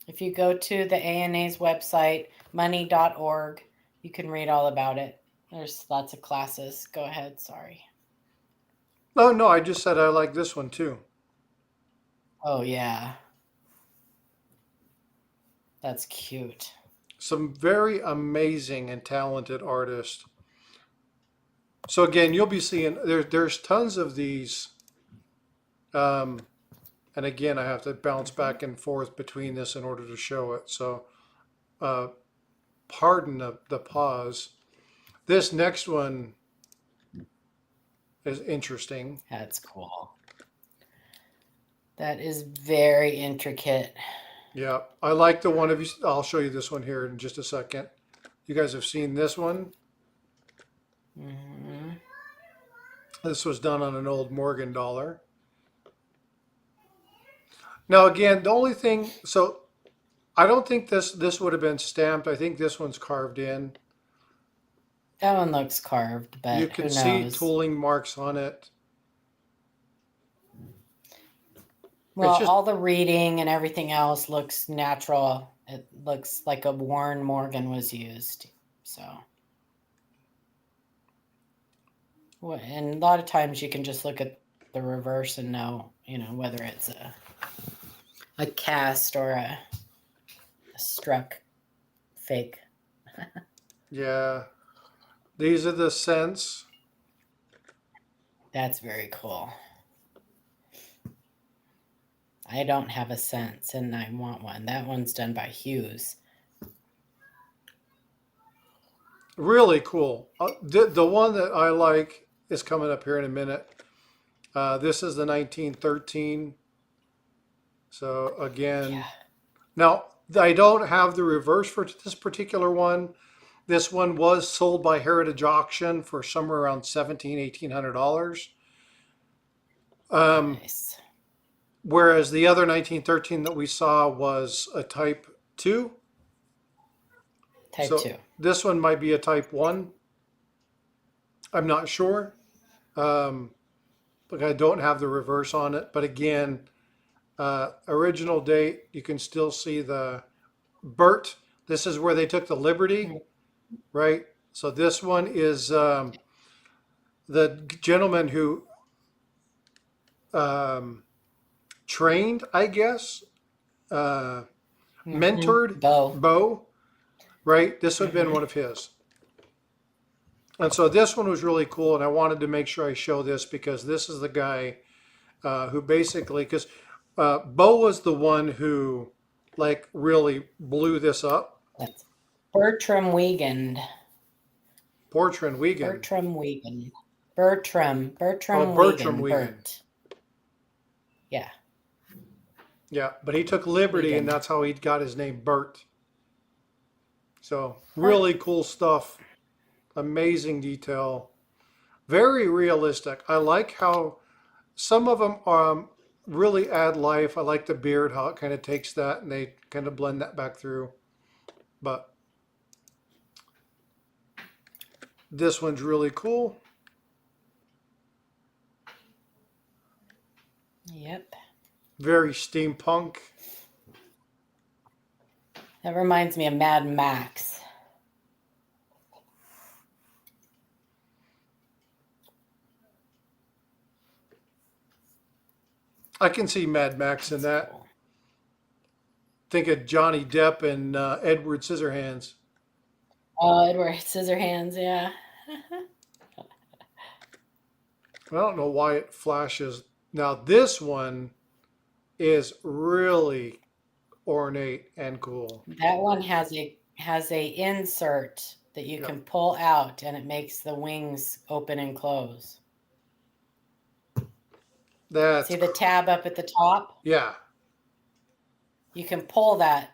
Speaker 5: If you go to the ANA's website, money.org, you can read all about it. There's lots of classes. Go ahead. Sorry.
Speaker 1: No, I just said I like this one too.
Speaker 5: Oh, yeah. That's cute.
Speaker 1: Some very amazing and talented artists. So again, you'll be seeing there's tons of these. And again, I have to bounce back and forth between this in order to show it. So pardon the pause. This next one is interesting.
Speaker 5: That's cool. That is very intricate.
Speaker 1: Yeah, I like the one of you. I'll show you this one here in just a second. You guys have seen this one.
Speaker 5: Mm-hmm.
Speaker 1: This was done on an old Morgan dollar. Now again, the only thing, so I don't think this would have been stamped. I think this one's carved in.
Speaker 5: That one looks carved, but
Speaker 1: you can
Speaker 5: who
Speaker 1: see
Speaker 5: knows?
Speaker 1: tooling marks on it.
Speaker 5: Well, all the reading and everything else looks natural. It looks like a Warren Morgan was used. So, and a lot of times you can just look at the reverse and know, whether it's a cast or a struck fake.
Speaker 1: Yeah. These are the cents.
Speaker 5: That's very cool. I don't have a sense and I want one. That one's done by Hughes.
Speaker 1: Really cool. The one that I like is coming up here in a minute. This is the 1913. So again,
Speaker 5: Yeah.
Speaker 1: Now I don't have the reverse for this particular one. This one was sold by Heritage Auction for somewhere around $1,700–$1,800.
Speaker 5: Nice.
Speaker 1: Whereas the other 1913 that we saw was a Type 2.
Speaker 5: Type
Speaker 1: So
Speaker 5: 2.
Speaker 1: this one might be a Type 1. I'm not sure. But I don't have the reverse on it. But again, original date, you can still see the Burt. This is where they took the liberty, right? So this one is the gentleman who trained, I guess, mentored Bo, right? This would have been one of his. And so this one was really cool, and I wanted to make sure I show this because this is the guy who basically, because Bo was the one who really blew this up.
Speaker 5: That's Bertram Wiegand.
Speaker 1: Bertram Wiegand.
Speaker 5: Bertram Wiegand. Bertram
Speaker 1: Bertram
Speaker 5: Wiegand. Bert. Yeah.
Speaker 1: Yeah, but he took liberty,
Speaker 5: Wiegand.
Speaker 1: and that's how he got his name, Bert. So really cool stuff. Amazing detail. Very realistic. I like how some of them really add life. I like the beard, how it kind of takes that and they kind of blend that back through. But this one's really cool.
Speaker 5: Yep.
Speaker 1: Very steampunk.
Speaker 5: That reminds me of Mad Max.
Speaker 1: I can see Mad Max in that.
Speaker 5: Cool.
Speaker 1: Think of Johnny Depp and Edward Scissorhands.
Speaker 5: Oh, Edward Scissorhands, yeah.
Speaker 1: I don't know why it flashes. Now this one is really ornate and cool.
Speaker 5: That one has a insert that you can pull out, and it makes the wings open and close. See the tab up at the top?
Speaker 1: Yeah.
Speaker 5: You can pull that.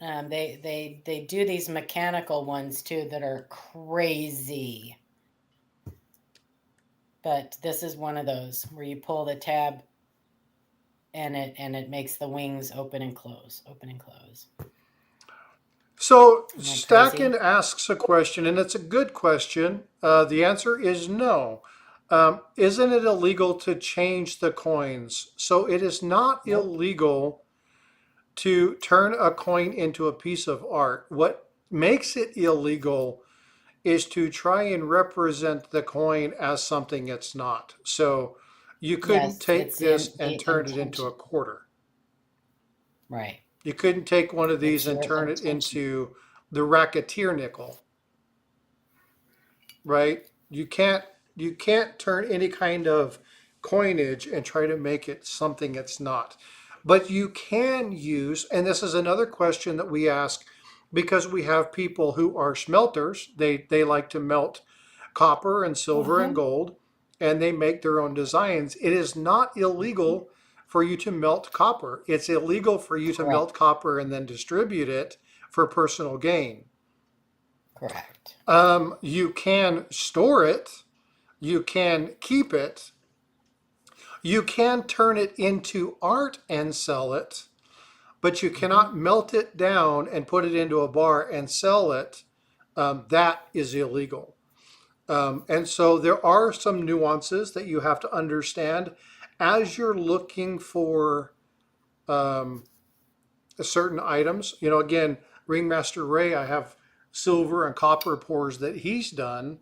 Speaker 5: They do these mechanical ones too that are crazy. But this is one of those where you pull the tab and it makes the wings open and close, open and close.
Speaker 1: So Stackin asks a question, and it's a good question. The answer is no. Isn't it illegal to change the coins? So it is not illegal to turn a coin into a piece of art. What makes it illegal is to try and represent the coin as something it's not. So you couldn't take this and turn it into a quarter.
Speaker 5: Right.
Speaker 1: You couldn't take one of these and turn it into the racketeer nickel. Right? You can't turn any kind of coinage and try to make it something it's not. But you can use, and this is another question that we ask because we have people who are smelters. They like to melt copper and silver and gold, and they make their own designs. It is not illegal for you to melt copper. It's illegal for you to melt copper and then distribute it for personal gain.
Speaker 5: Correct.
Speaker 1: You can store it. You can keep it. You can turn it into art and sell it, but you cannot melt it down and put it into a bar and sell it. That is illegal. And so there are some nuances that you have to understand as you're looking for certain items. You know, again, Ringmaster Ray, I have silver and copper pours that he's done.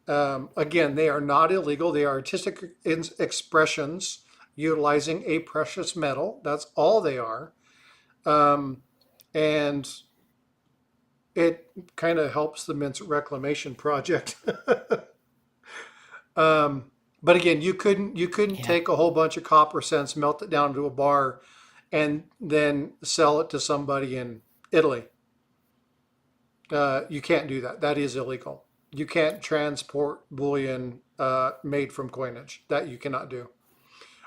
Speaker 1: Again, they are not illegal. They are artistic expressions utilizing a precious metal. That's all they are. And it kind of helps the Mince Reclamation Project. But again, you couldn't take a whole bunch of copper cents, melt it down to a bar, and then sell it to somebody in Italy. You can't do that. That is illegal. You can't transport bullion made from coinage. That you cannot do.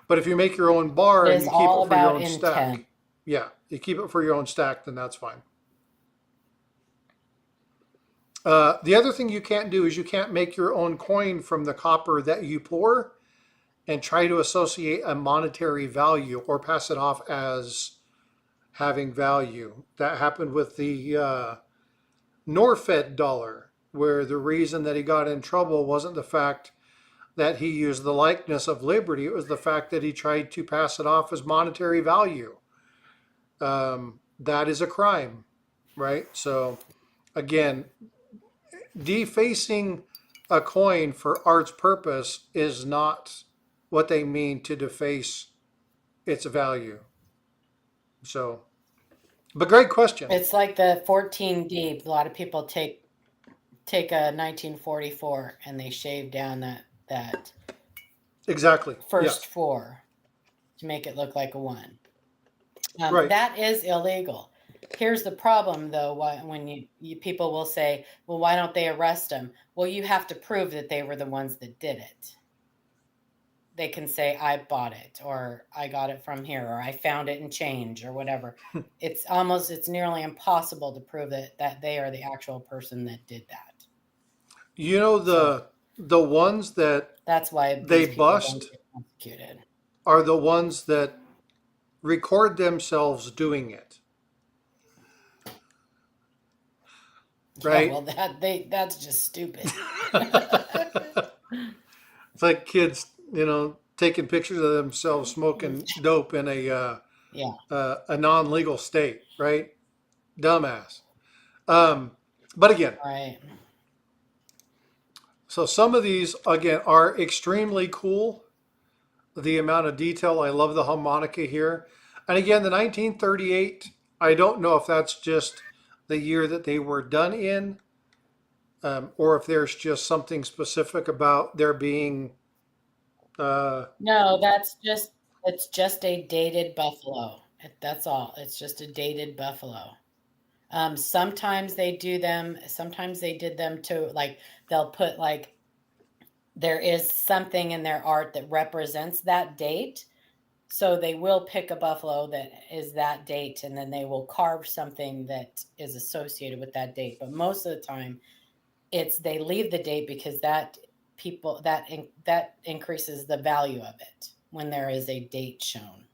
Speaker 1: But if you make your own bar and you keep it for your own stack, you keep it for your own stack, then that's fine. The other thing you can't do is you can't make your own coin from the copper that you pour and try to associate a monetary value or pass it off as having value. That happened with the Norfed dollar, where the reason that he got in trouble wasn't the fact that he used the likeness of liberty. It was the fact that he tried to pass it off as monetary value. That is a crime, right? So again, defacing a coin for art's purpose is not what they mean to deface its value. So, but great question.
Speaker 5: It's like the 14D. A lot of people take a 1944 and they shave down that
Speaker 1: Exactly.
Speaker 5: first four to make it look like a one.
Speaker 1: Right.
Speaker 5: That is illegal. Here's the problem, though. When you people will say, "Well, why don't they arrest them?" Well, you have to prove that they were the ones that did it. They can say, "I bought it," or "I got it from here," or "I found it in change," or whatever. It's nearly impossible to prove that they are the actual person that did that.
Speaker 1: You know, the ones that
Speaker 5: That's why
Speaker 1: they
Speaker 5: these people don't
Speaker 1: bust
Speaker 5: get prosecuted.
Speaker 1: are the ones that record themselves doing it. Right?
Speaker 5: Yeah, well, that's just stupid.
Speaker 1: It's like kids, taking pictures of themselves smoking dope in a non-legal state, right? Dumbass. But again,
Speaker 5: Right.
Speaker 1: so some of these, again, are extremely cool. The amount of detail, I love the harmonica here. And again, the 1938, I don't know if that's just the year that they were done in. or if there's just something specific about there being.
Speaker 5: No, it's just a dated buffalo. That's all. It's just a dated buffalo. Sometimes they do them. Sometimes they did them to like they'll put like there is something in their art that represents that date. So they will pick a buffalo that is that date, and then they will carve something that is associated with that date. But most of the time, they leave the date because that increases the value of it when there is a date shown.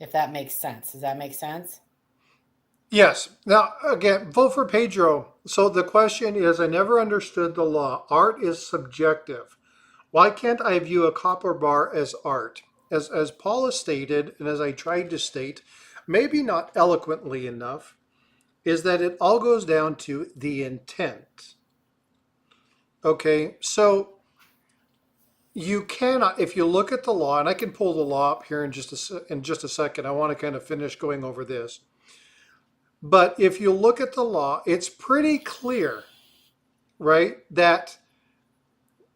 Speaker 5: If that makes sense. Does that make sense?
Speaker 1: Yes. Now, again, vote for Pedro. So the question is, I never understood the law. Art is subjective. Why can't I view a copper bar as art? As Paula stated, and as I tried to state, maybe not eloquently enough, is that it all goes down to the intent. Okay, so you cannot, if you look at the law, and I can pull the law up here in just a second. I want to kind of finish going over this. But if you look at the law, it's pretty clear, right, that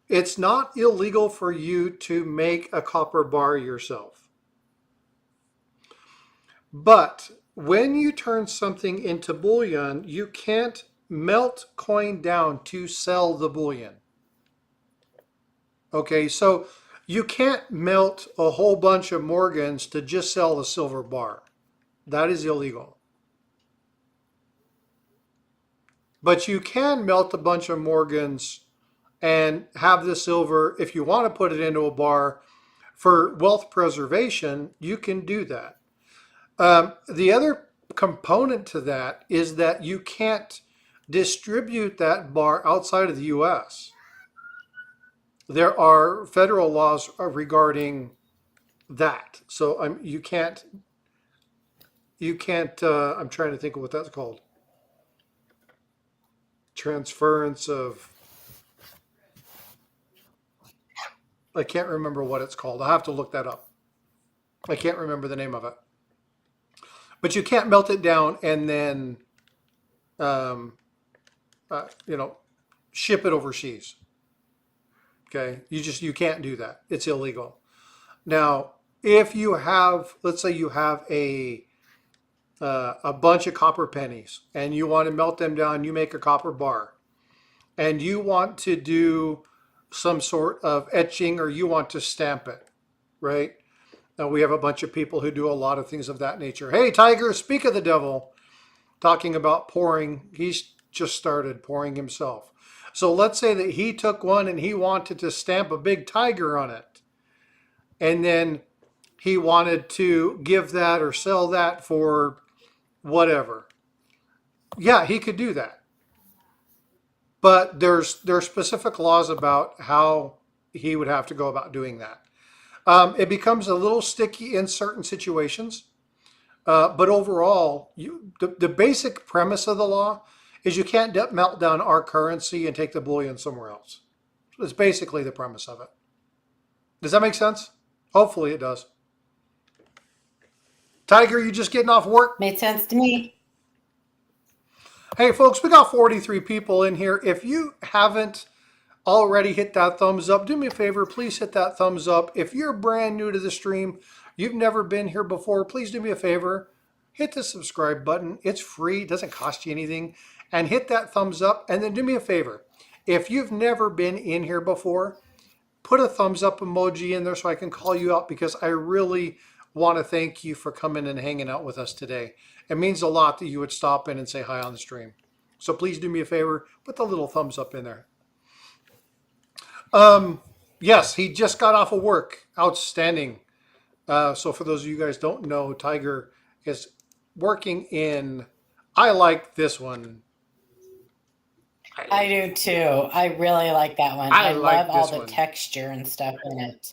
Speaker 1: it's not illegal for you to make a copper bar yourself. But when you turn something into bullion, you can't melt coin down to sell the bullion. Okay, so you can't melt a whole bunch of Morgans to just sell the silver bar. That is illegal. But you can melt a bunch of Morgans and have the silver. If you want to put it into a bar for wealth preservation, you can do that. The other component to that is that you can't distribute that bar outside of the U.S. There are federal laws regarding that. So you can't, I'm trying to think of what that's called. Transference of, I can't remember what it's called. I'll have to look that up. I can't remember the name of it. But you can't melt it down and then, ship it overseas. Okay, you can't do that. It's illegal. Now, if you have, let's say you have a bunch of copper pennies and you want to melt them down, you make a copper bar, and you want to do some sort of etching or you want to stamp it, right? Now we have a bunch of people who do a lot of things of that nature. Hey, Tiger, speak of the devil, talking about pouring. He's just started pouring himself. So let's say that he took one and he wanted to stamp a big tiger on it. And then he wanted to give that or sell that for whatever. Yeah, he could do that. But there's specific laws about how he would have to go about doing that. It becomes a little sticky in certain situations. But overall, the basic premise of the law is you can't melt down our currency and take the bullion somewhere else. That's basically the premise of it. Does that make sense? Hopefully it does. Tiger, you just getting off work?
Speaker 5: Made sense to me.
Speaker 1: Hey, folks, we got 43 people in here. If you haven't already hit that thumbs up, do me a favor, please hit that thumbs up. If you're brand new to the stream, you've never been here before, please do me a favor, hit the subscribe button. It's free, it doesn't cost you anything. And hit that thumbs up, and then do me a favor. If you've never been in here before, put a thumbs up emoji in there so I can call you out, because I really want to thank you for coming and hanging out with us today. It means a lot that you would stop in and say hi on the stream. So please do me a favor, put the little thumbs up in there. Yes, he just got off of work. Outstanding. So for those of you guys don't know, Tiger is working in, I like this one.
Speaker 5: I do too. I really like that one. I love all the texture and stuff in it.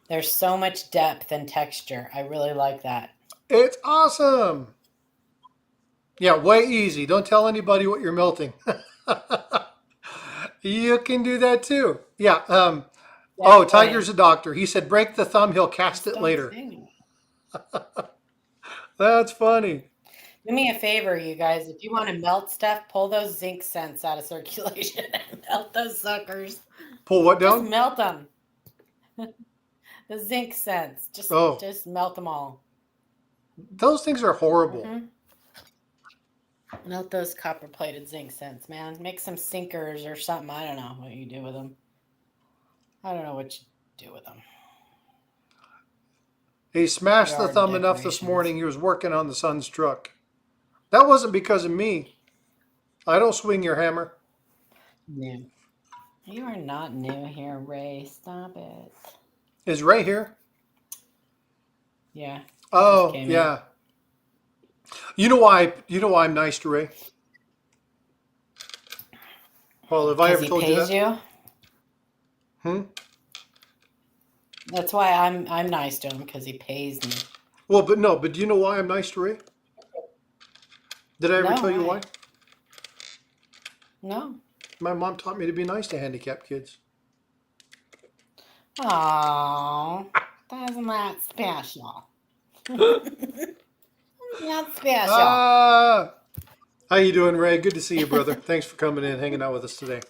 Speaker 5: There's so much depth and texture. I really like that.
Speaker 1: It's awesome. Yeah, way easy. Don't tell anybody what you're melting. You can do that too. Yeah. Oh, Tiger's a doctor. He said, break the thumb, he'll cast it later. That's funny.
Speaker 5: Do me a favor, you guys. If you want to melt stuff, pull those zinc scents out of circulation and melt those suckers.
Speaker 1: Pull what
Speaker 5: Just
Speaker 1: down?
Speaker 5: melt them. The zinc scents. Just melt them all.
Speaker 1: Those things are horrible.
Speaker 5: Mm-hmm. Melt those copper-plated zinc scents, man. Make some sinkers or something. I don't know what you do with them. I don't know what you do with them.
Speaker 1: He smashed the thumb enough this morning. He was working on the son's truck. That wasn't because of me. I don't swing your hammer.
Speaker 5: Yeah. You are not new here, Ray. Stop it.
Speaker 1: Is Ray here?
Speaker 5: Yeah.
Speaker 1: Oh, yeah. You know why I'm nice to Ray? Well, have I ever told you that?
Speaker 5: He pays you? That's why I'm nice to him, because he pays me.
Speaker 1: Well, but do you know why I'm nice to Ray? Did I ever tell you why?
Speaker 5: No.
Speaker 1: My mom taught me to be nice to handicapped kids.
Speaker 5: Oh, that's not special. Not special.
Speaker 1: How you doing, Ray? Good to see you, brother. Thanks for coming in, hanging out with us today.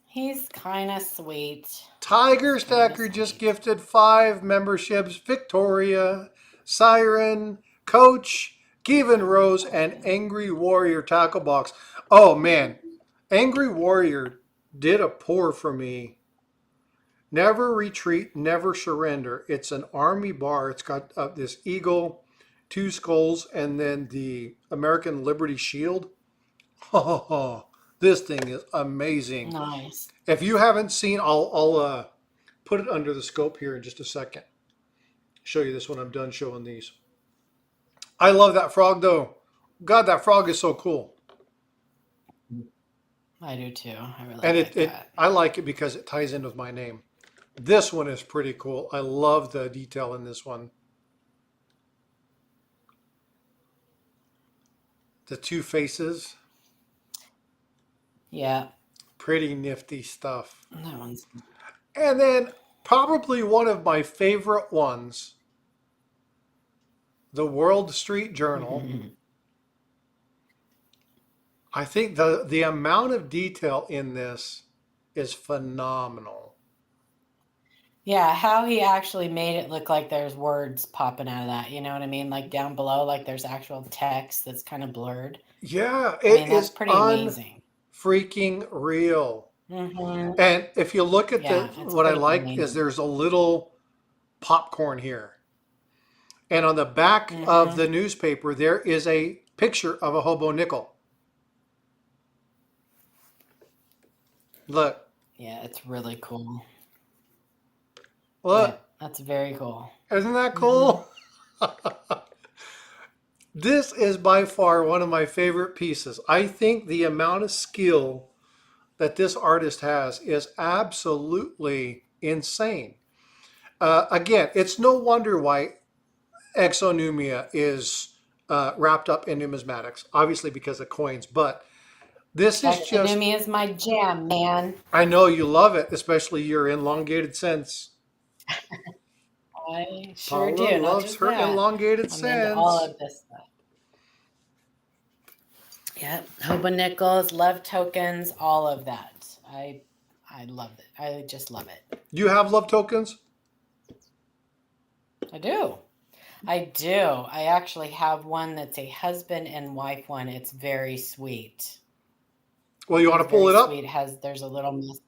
Speaker 5: He's kind of sweet.
Speaker 1: Tiger Stacker just gifted 5 memberships. Victoria, Siren, Coach, Kevin Rose, and Angry Warrior Tackle Box. Oh, man. Angry Warrior did a pour for me. Never retreat, never surrender. It's an army bar. It's got this eagle, 2 skulls, and then the American Liberty Shield. Oh, this thing is amazing.
Speaker 5: Nice.
Speaker 1: If you haven't seen, I'll put it under the scope here in just a second. Show you this when I'm done showing these. I love that frog, though. God, that frog is so cool.
Speaker 5: I do too. I really
Speaker 1: and
Speaker 5: like that.
Speaker 1: I like it because it ties in with my name. This one is pretty cool. I love the detail in this one. The 2 faces.
Speaker 5: Yeah.
Speaker 1: Pretty nifty stuff.
Speaker 5: That one's...
Speaker 1: And then probably one of my favorite ones, the World Street Journal. I think the amount of detail in this is phenomenal.
Speaker 5: Yeah, how he actually made it look like there's words popping out of that. You know what I mean? Like down below, like there's actual text that's kind of blurred.
Speaker 1: Yeah,
Speaker 5: that's pretty amazing.
Speaker 1: Freaking real.
Speaker 5: Mm-hmm.
Speaker 1: And if you look at what I like amazing. Is there's a little popcorn here. And on the back of the newspaper, there is a picture of a hobo nickel. Look.
Speaker 5: Yeah, it's really cool.
Speaker 1: Look.
Speaker 5: Yeah, that's very cool.
Speaker 1: Isn't that cool? This is by far one of my favorite pieces. I think the amount of skill that this artist has is absolutely insane. Again, it's no wonder why Exonumia is wrapped up in numismatics, obviously because of coins, but this is just...
Speaker 5: Exonumia is my jam, man.
Speaker 1: I know you love it, especially your elongated scents.
Speaker 5: I sure
Speaker 1: Paula
Speaker 5: do.
Speaker 1: loves her elongated scents.
Speaker 5: All of this stuff. Yeah, hobo nickels, love tokens, all of that. I love it. I just love it.
Speaker 1: You have love tokens?
Speaker 5: I do. I actually have one that's a husband and wife one. It's very sweet.
Speaker 1: Well, you want to pull it up?
Speaker 5: Sweet. There's a little miss.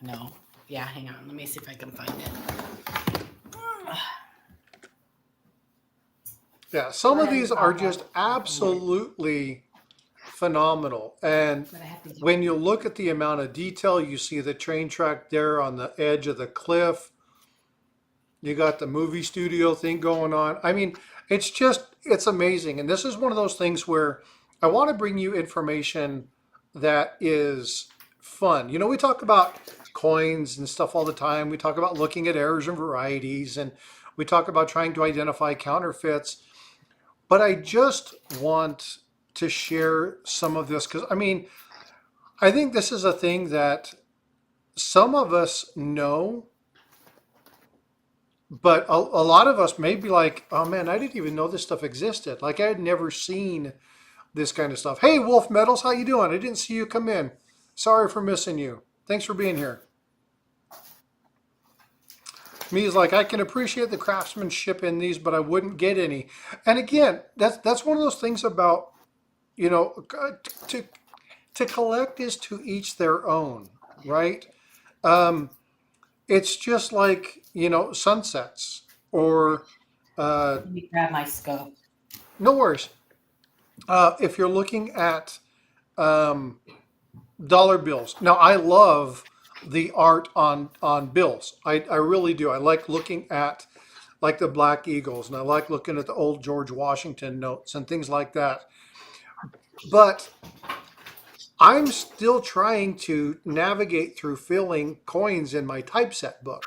Speaker 5: No. Yeah, hang on. Let me see if I can find it.
Speaker 1: Yeah, some of these are just absolutely phenomenal. And when you look at the amount of detail, you see the train track there on the edge of the cliff. You got the movie studio thing going on. I mean, it's amazing. And this is one of those things where I want to bring you information that is fun. You know, we talk about coins and stuff all the time. We talk about looking at errors and varieties, and we talk about trying to identify counterfeits. But I just want to share some of this because, I mean, I think this is a thing that some of us know, but a lot of us may be like, oh man, I didn't even know this stuff existed. Like I had never seen this kind of stuff. Hey, Wolf Metals, how you doing? I didn't see you come in. Sorry for missing you. Thanks for being here. Me is like, I can appreciate the craftsmanship in these, but I wouldn't get any. And again, that's one of those things about, you know, to collect is to each their own, right? It's just like, you know, sunsets or
Speaker 5: Let me grab my scope.
Speaker 1: no worries. If you're looking at dollar bills. Now, I love the art on bills. I really do. I like looking at like the Black Eagles, and I like looking at the old George Washington notes and things like that. But I'm still trying to navigate through filling coins in my typeset book,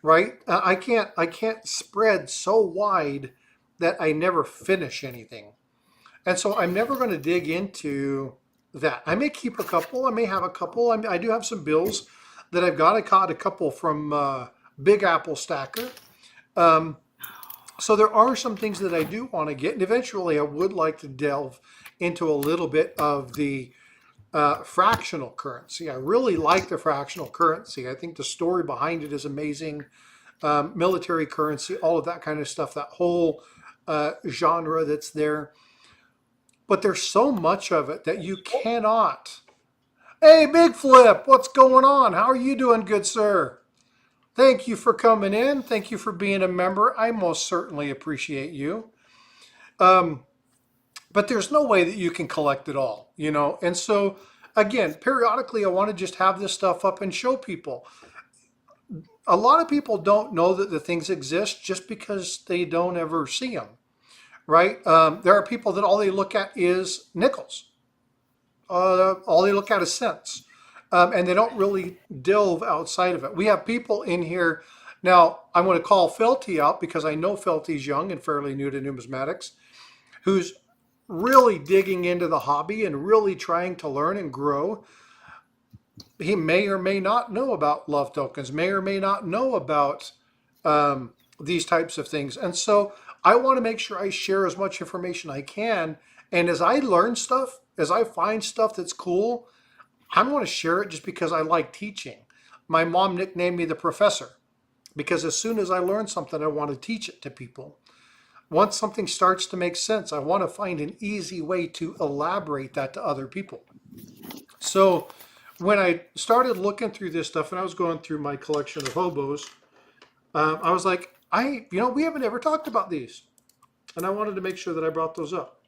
Speaker 1: right? I can't spread so wide that I never finish anything. And so I'm never going to dig into that. I may keep a couple. I may have a couple. I do have some bills that I've got. I caught a couple from Big Apple Stacker. So there are some things that I do want to get. And eventually I would like to delve into a little bit of the fractional currency. I really like the fractional currency. I think the story behind it is amazing. Military currency, all of that kind of stuff, that whole genre that's there. But there's so much of it that you cannot. Hey, Big Flip, what's going on? How are you doing, good sir? Thank you for coming in. Thank you for being a member. I most certainly appreciate you. But there's no way that you can collect it all, you know? And so, again, periodically, I want to just have this stuff up and show people. A lot of people don't know that the things exist just because they don't ever see them. Right? There are people that all they look at is nickels. All they look at is cents. And they don't really delve outside of it. We have people in here. Now, I'm going to call Felty out because I know Felty's young and fairly new to numismatics, who's really digging into the hobby and really trying to learn and grow. He may or may not know about love tokens, may or may not know about these types of things. And so I want to make sure I share as much information I can. And as I learn stuff, as I find stuff that's cool, I'm going to share it just because I like teaching. My mom nicknamed me the professor because as soon as I learn something, I want to teach it to people. Once something starts to make sense, I want to find an easy way to elaborate that to other people. So when I started looking through this stuff and I was going through my collection of hobos, I was like, we haven't ever talked about these. And I wanted to make sure that I brought those up.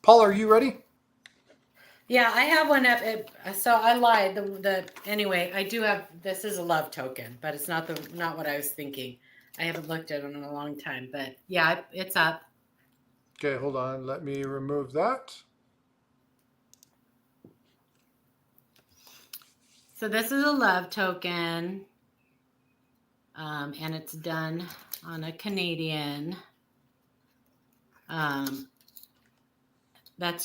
Speaker 1: Paul, are you ready?
Speaker 5: Yeah, I have one up. So I lied. Anyway, I do have. This is a love token, but it's not what I was thinking. I haven't looked at it in a long time, but yeah, it's up.
Speaker 1: Okay, hold on. Let me remove that.
Speaker 5: So this is a love token, and it's done on a Canadian. That's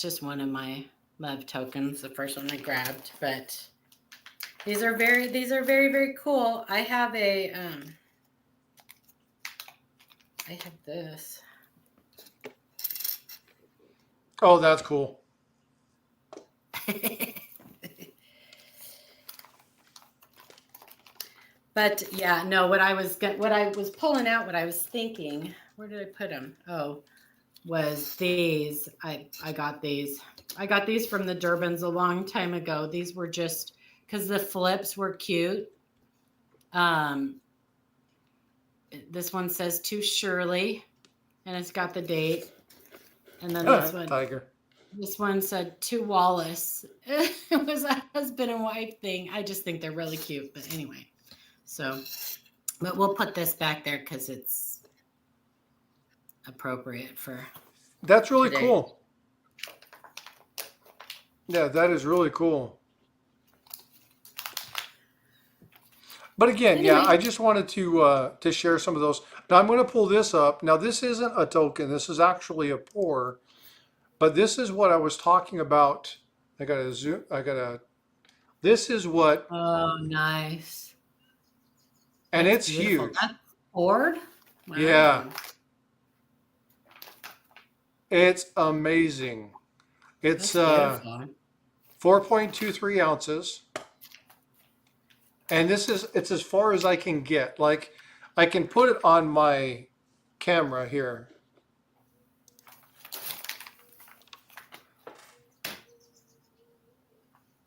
Speaker 5: just one of my love tokens, the first one I grabbed, but these are very, very cool. I have this.
Speaker 1: Oh, that's cool.
Speaker 5: But yeah, no, what I was pulling out, what I was thinking, where did I put them? Oh, was these. I got these. I got these from the Durbans a long time ago. These were just because the flips were cute. This one says to Shirley, and it's got the date. And then this one,
Speaker 1: Tiger.
Speaker 5: This one said to Wallace. It was a husband and wife thing. I just think they're really cute. But anyway, so, but we'll put this back there because it's appropriate for.
Speaker 1: That's really
Speaker 5: today.
Speaker 1: cool. Yeah, that is really cool. But again,
Speaker 5: Anyway.
Speaker 1: yeah, I just wanted to share some of those. Now I'm going to pull this up. Now this isn't a token. This is actually a pour. But this is what I was talking about. I got to zoom. This is what.
Speaker 5: Oh, nice.
Speaker 1: And
Speaker 5: That's
Speaker 1: it's
Speaker 5: beautiful.
Speaker 1: huge.
Speaker 5: board? Wow.
Speaker 1: Yeah. It's amazing. It's
Speaker 5: That's beautiful.
Speaker 1: 4.23 ounces. And it's as far as I can get. Like, I can put it on my camera here.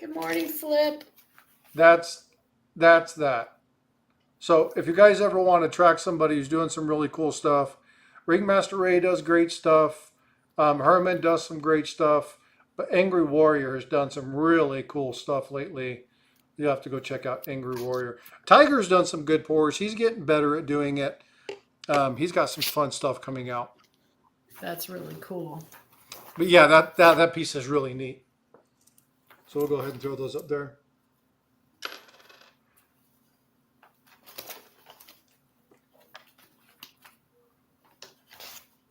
Speaker 5: Good morning, Flip.
Speaker 1: That's that. So if you guys ever want to track somebody who's doing some really cool stuff, Ringmaster Ray does great stuff. Herman does some great stuff. But Angry Warrior has done some really cool stuff lately. You have to go check out Angry Warrior. Tiger's done some good pours. He's getting better at doing it. He's got some fun stuff coming out.
Speaker 5: That's really cool.
Speaker 1: But yeah, that piece is really neat. So we'll go ahead and throw those up there.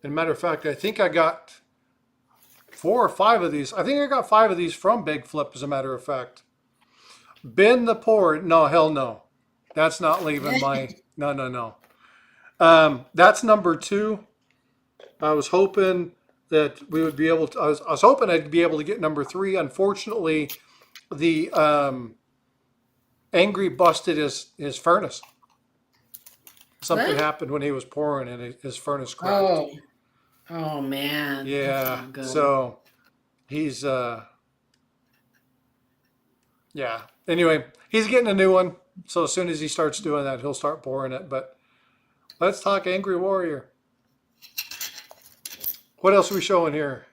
Speaker 1: And matter of fact, I think I got 4 or 5 of these. I think I got 5 of these from Big Flip, as a matter of fact. Ben the Pour, no, hell no. That's not leaving my, no. That's number 2. I was hoping that we would be able to, I was hoping I'd be able to get number 3. Unfortunately, the Angry busted his furnace. Something happened when he was pouring and his furnace cracked.
Speaker 5: Oh man.
Speaker 1: Yeah. So he's yeah. Anyway, he's getting a new one. So as soon as he starts doing that, he'll start pouring it. But let's talk Angry Warrior. What else are we showing here?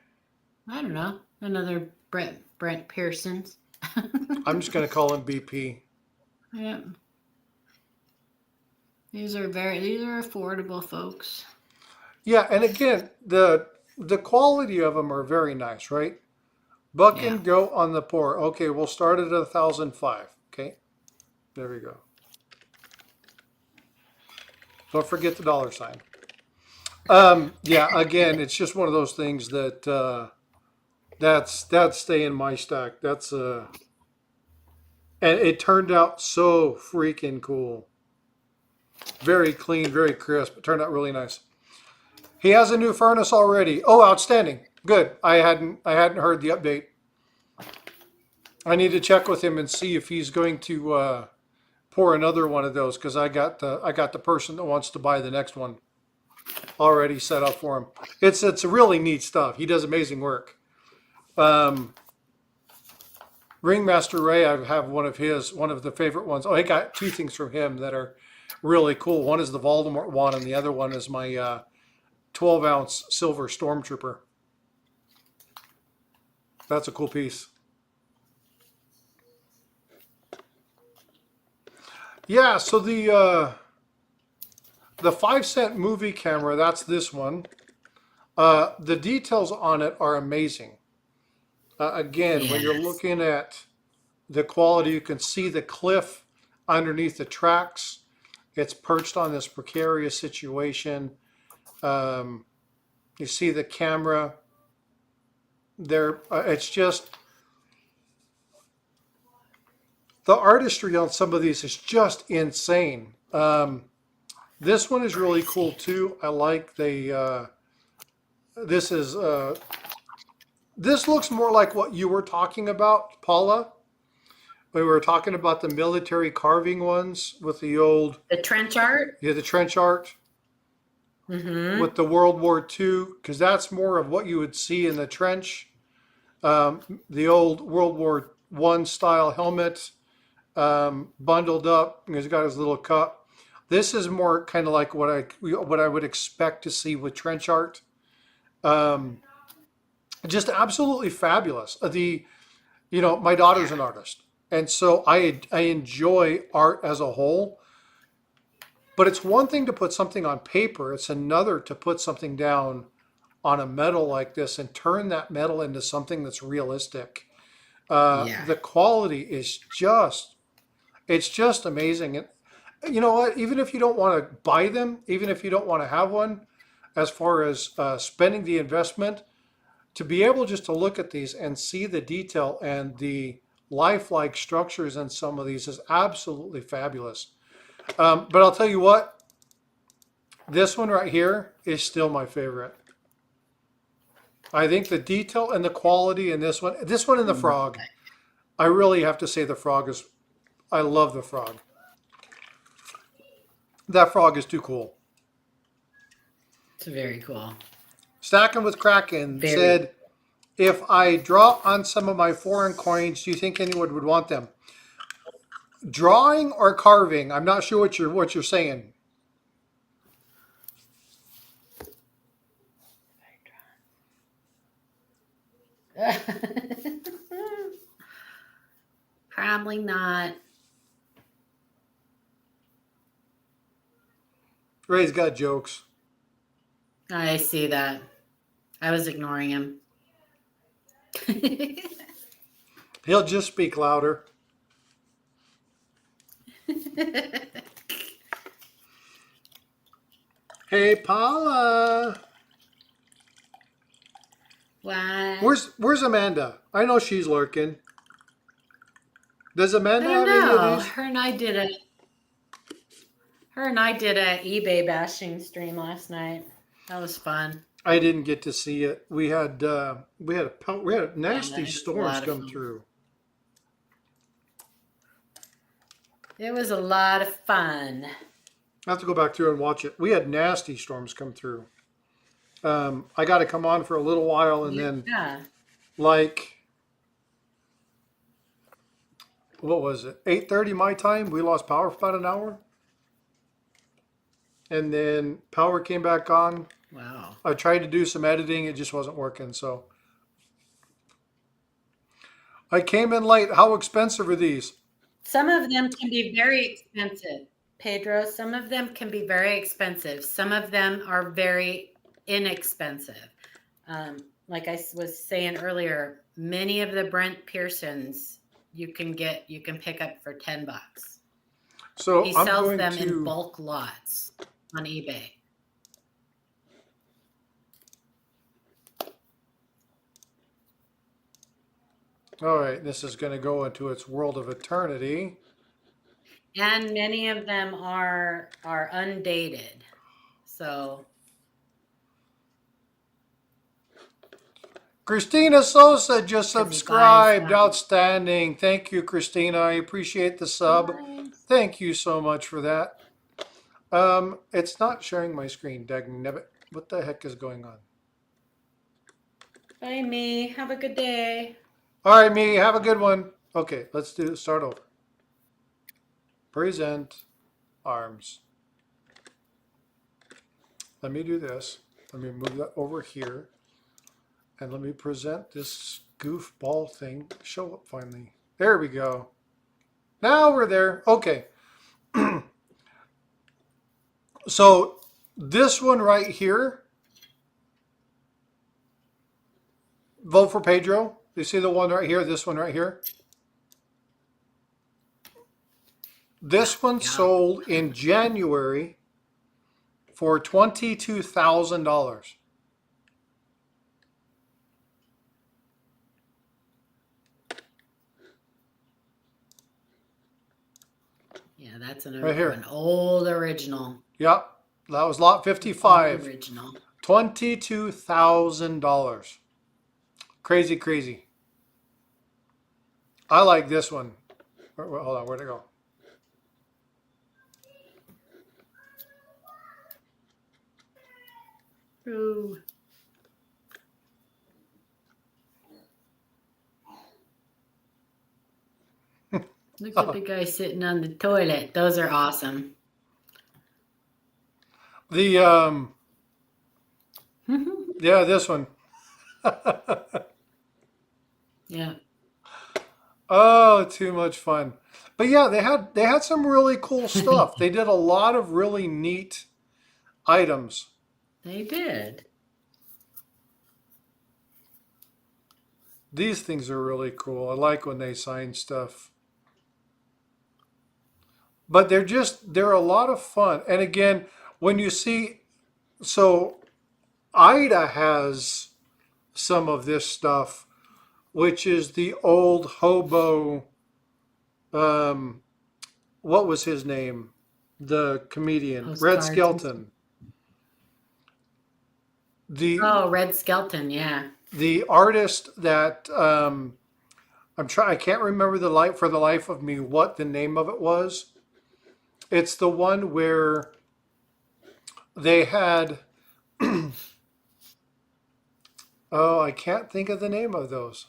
Speaker 5: I don't know. Another Brent Pearson's.
Speaker 1: I'm just gonna call him BP.
Speaker 5: Yeah. These are affordable, folks.
Speaker 1: Yeah, and again, the quality of them are very nice, right? Buck and go on the pour. Okay, we'll start at 1,005. Okay, there we go. Don't forget the $sign. Yeah, again, it's just one of those things that that's stay in my stack. That's and it turned out so freaking cool. Very clean, very crisp. It turned out really nice. He has a new furnace already. Oh, outstanding. Good. I hadn't heard the update. I need to check with him and see if he's going to pour another one of those, because I got the person that wants to buy the next one already set up for him. It's really neat stuff. He does amazing work. Ringmaster Ray, I have one of the favorite ones. Oh, I got 2 things from him that are really cool. One is the Voldemort one, and the other one is my 12-ounce silver Stormtrooper. That's a cool piece. Yeah, so the 5-cent movie camera, that's this one. The details on it are amazing. Again, when you're looking at the quality, you can see the cliff underneath the tracks. It's perched on this precarious situation. You see the camera there. It's just, the artistry on some of these is just insane. This one is really cool too. I like this looks more like what you were talking about, Paula. We were talking about the military carving ones with the
Speaker 5: trench art.
Speaker 1: Yeah, the trench art.
Speaker 5: Mm-hmm.
Speaker 1: With the World War II, because that's more of what you would see in the trench. The old World War I style helmet, bundled up. He's got his little cup. This is more kind of like what I would expect to see with trench art. Just absolutely fabulous. My daughter's an artist, and so I enjoy art as a whole. But it's one thing to put something on paper. It's another to put something down on a metal like this and turn that metal into something that's realistic. The quality is it's just amazing. And you know what? Even if you don't want to buy them, even if you don't want to have one, as far as spending the investment, to be able just to look at these and see the detail and the lifelike structures in some of these is absolutely fabulous. But I'll tell you what, This one right here is still my favorite. I think the detail and the quality in this one and the frog, I really have to say the frog is, I love the frog. That frog is too cool.
Speaker 5: It's very cool.
Speaker 1: Stacking with Kraken said, if I draw on some of my foreign coins, do you think anyone would want them? Drawing or carving? I'm not sure what you're saying.
Speaker 5: Probably not.
Speaker 1: Ray's got jokes.
Speaker 5: I see that. I was ignoring him.
Speaker 1: He'll just speak louder. Hey, Paula.
Speaker 5: What?
Speaker 1: Where's Amanda? I know she's lurking. Does
Speaker 5: I
Speaker 1: Amanda
Speaker 5: don't
Speaker 1: have any
Speaker 5: know.
Speaker 1: of these?
Speaker 5: Her and I did a eBay bashing stream last night. That was fun.
Speaker 1: I didn't get to see it. We had nasty
Speaker 5: it's a
Speaker 1: storms
Speaker 5: lot of
Speaker 1: come
Speaker 5: fun.
Speaker 1: through.
Speaker 5: It was a lot of fun.
Speaker 1: I have to go back through and watch it. We had nasty storms come through. I got to come on for a little while, and then
Speaker 5: Yeah.
Speaker 1: like, what was it? 8:30 my time. We lost power for about an hour, and then power came back on.
Speaker 5: Wow.
Speaker 1: I tried to do some editing. It just wasn't working. So I came in late. How expensive are these?
Speaker 5: Some of them can be very expensive, Pedro. Some of them can be very expensive. Some of them are very inexpensive. Like I was saying earlier, many of the Brent Pearsons you can pick up for $10.
Speaker 1: So
Speaker 5: He
Speaker 1: I'm
Speaker 5: sells
Speaker 1: going
Speaker 5: them
Speaker 1: to.
Speaker 5: in bulk lots on eBay.
Speaker 1: All right, this is going to go into its world of eternity.
Speaker 5: And many of them are undated. So
Speaker 1: Christina Sosa just
Speaker 5: 'cause he buys
Speaker 1: subscribed.
Speaker 5: them.
Speaker 1: Outstanding. Thank you, Christina. I appreciate the sub. Thank you so much for that. It's not sharing my screen, dagnabbit. What the heck is going on?
Speaker 5: Bye, me. Have a good day.
Speaker 1: All right, me. Have a good one. Okay, let's start over. Present arms. Let me do this. Let me move that over here. And let me present this goofball thing. Show up finally. There we go. Now we're there. Okay. So this one right here. Vote for Pedro. You see the one right here? This one right here? This one sold in January for $22,000.
Speaker 5: Yeah, that's
Speaker 1: Right here.
Speaker 5: an old original.
Speaker 1: Yep, that was lot 55.
Speaker 5: Original.
Speaker 1: $22,000. Crazy, crazy. I like this one. Hold on, where'd it go?
Speaker 5: Ooh. Look at the guy sitting on the toilet. Those are awesome.
Speaker 1: The yeah, this one.
Speaker 5: Yeah.
Speaker 1: Oh, too much fun. But yeah, they had some really cool stuff. They did a lot of really neat items.
Speaker 5: They did.
Speaker 1: These things are really cool. I like when they sign stuff. But they're a lot of fun. And again, when you see, so Ida has some of this stuff, which is the old HOBO, what was his name? The comedian, Red
Speaker 5: Postcards.
Speaker 1: Skelton.
Speaker 5: Oh, Red Skelton, yeah.
Speaker 1: the artist that I can't remember for the life of me what the name of it was. It's the one where they had oh, I can't think of the name of those.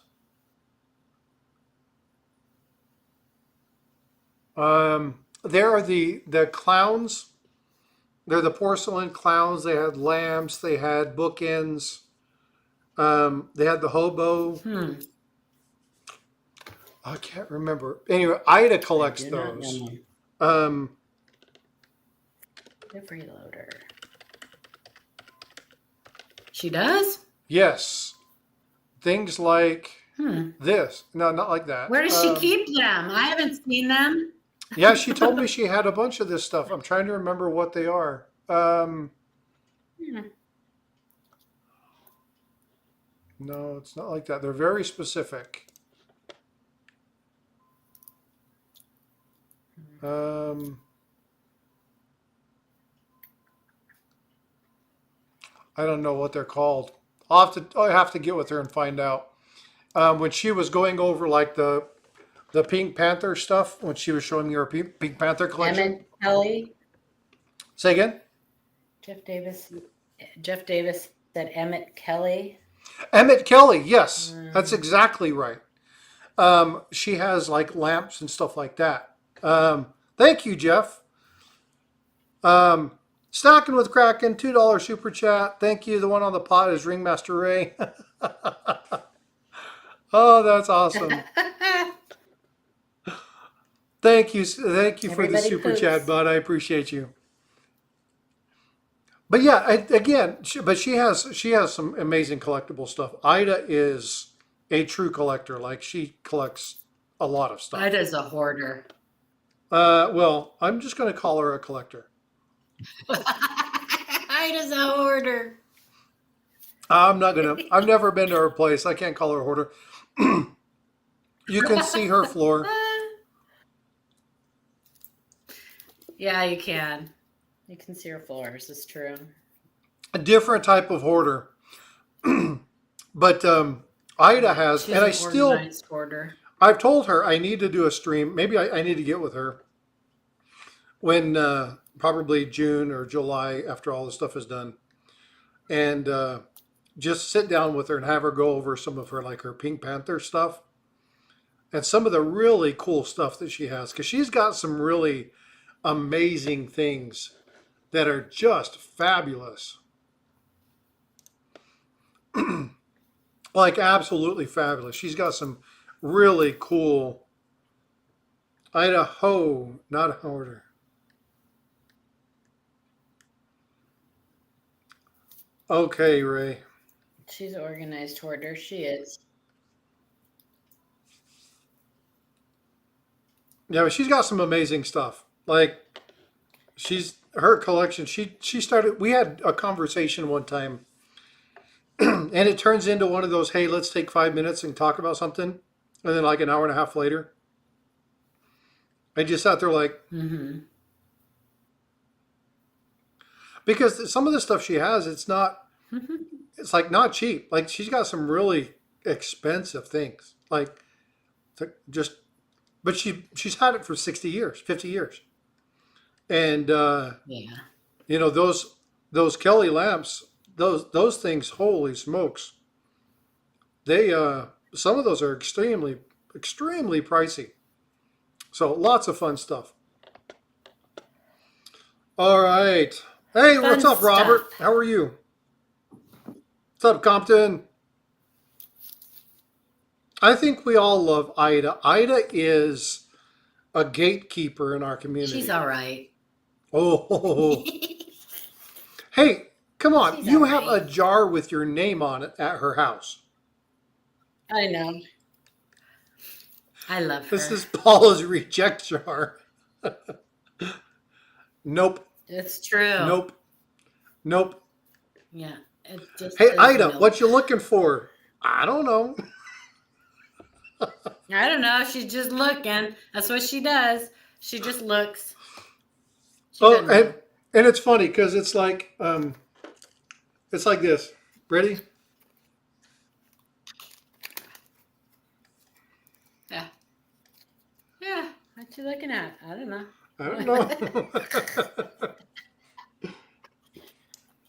Speaker 1: There are the clowns. They're the porcelain clowns. They had lamps. They had bookends. They had the hobo. I can't remember. Anyway, Ida collects those.
Speaker 5: The freeloader. She does?
Speaker 1: Yes. Things like this. No, not like that.
Speaker 5: Where does she keep them? I haven't seen them.
Speaker 1: Yeah, she told me she had a bunch of this stuff. I'm trying to remember what they are. No, it's not like that. They're very specific. I don't know what they're called. I have to get with her and find out. When she was going over like the Pink Panther stuff, when she was showing me her Pink Panther collection.
Speaker 5: Emmett Kelly.
Speaker 1: Say again?
Speaker 5: Jeff Davis said Emmett Kelly.
Speaker 1: Emmett Kelly, yes. That's exactly right. She has like lamps and stuff like that. Thank you, Jeff. Stacking with Kraken, $2 super chat. Thank you. The one on the pot is Ringmaster Ray. Oh, that's awesome. Thank you for the super chat, bud. I appreciate you. But yeah, she has some amazing collectible stuff. Ida is a true collector. Like she collects a lot of stuff.
Speaker 5: Ida's a hoarder.
Speaker 1: Well, I'm just going to call her a collector.
Speaker 5: Ida's a hoarder.
Speaker 1: I've never been to her place. I can't call her a hoarder. You can see her floor.
Speaker 5: Yeah, you can. You can see her floors. It's true.
Speaker 1: A different type of hoarder. But Ida has,
Speaker 5: She's
Speaker 1: and
Speaker 5: an
Speaker 1: I still,
Speaker 5: organized hoarder.
Speaker 1: I've told her I need to do a stream. Maybe I need to get with her when probably June or July after all this stuff is done. And just sit down with her and have her go over some of her, like her Pink Panther stuff and some of the really cool stuff that she has. Because she's got some really amazing things that are just fabulous. Like absolutely fabulous. She's got some really cool Idaho, not a hoarder. Okay, Ray.
Speaker 5: She's an organized hoarder. She is.
Speaker 1: Yeah, but she's got some amazing stuff. Like her collection, she started, we had a conversation one time and it turns into one of those, hey, let's take 5 minutes and talk about something. And then like an hour and a half later, I just sat there like, because some of the stuff she has, it's like not cheap. Like she's got some really expensive things. Like but she's had it for 60 years, 50 years. And you know, those Kelly lamps, those things, holy smokes. They some of those are extremely pricey. So lots of fun stuff. All right. Hey, what's up, Robert? How are you? What's up, Compton? I think we all love Ida. Ida is a gatekeeper in our community.
Speaker 5: She's all right.
Speaker 1: Oh. Hey, come on.
Speaker 5: She's
Speaker 1: You
Speaker 5: all
Speaker 1: have
Speaker 5: right.
Speaker 1: a jar with your name on it at her house.
Speaker 5: I know. I love her.
Speaker 1: This is Paula's reject jar. Nope.
Speaker 5: It's true.
Speaker 1: Nope.
Speaker 5: Yeah. It just
Speaker 1: Hey,
Speaker 5: is
Speaker 1: Ida,
Speaker 5: milk.
Speaker 1: what you looking for? I don't know.
Speaker 5: I don't know. She's just looking. That's what she does. She just looks. She
Speaker 1: Oh,
Speaker 5: doesn't know.
Speaker 1: and it's funny because it's like this. Ready?
Speaker 5: Yeah. Yeah. What you looking at? I don't know.
Speaker 1: I don't know.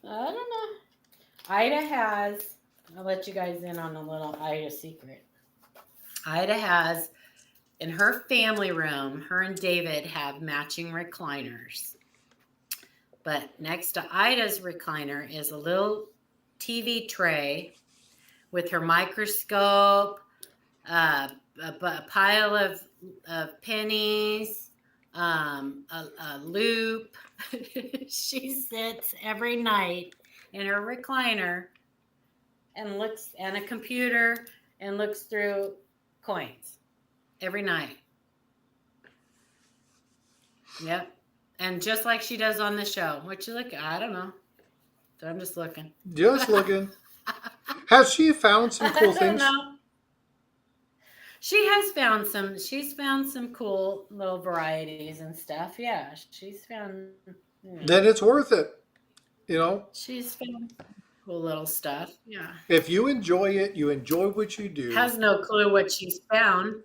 Speaker 5: I don't know. Ida has, I'll let you guys in on a little Ida secret. Ida has, in her family room, her and David have matching recliners. But next to Ida's recliner is a little TV tray with her microscope, a pile of pennies, a loop. She sits every night in her recliner and looks, and a computer, and looks through coins every night. Yep. And just like she does on the show. What you look at? I don't know. So I'm just looking.
Speaker 1: Just looking. Has she found some cool
Speaker 5: I don't
Speaker 1: things?
Speaker 5: know. She's found some cool little varieties and stuff. Yeah, she's found.
Speaker 1: Then it's worth it. You know?
Speaker 5: She's found cool little stuff. Yeah.
Speaker 1: If you enjoy it, you enjoy what you do.
Speaker 5: Has no clue what she's found.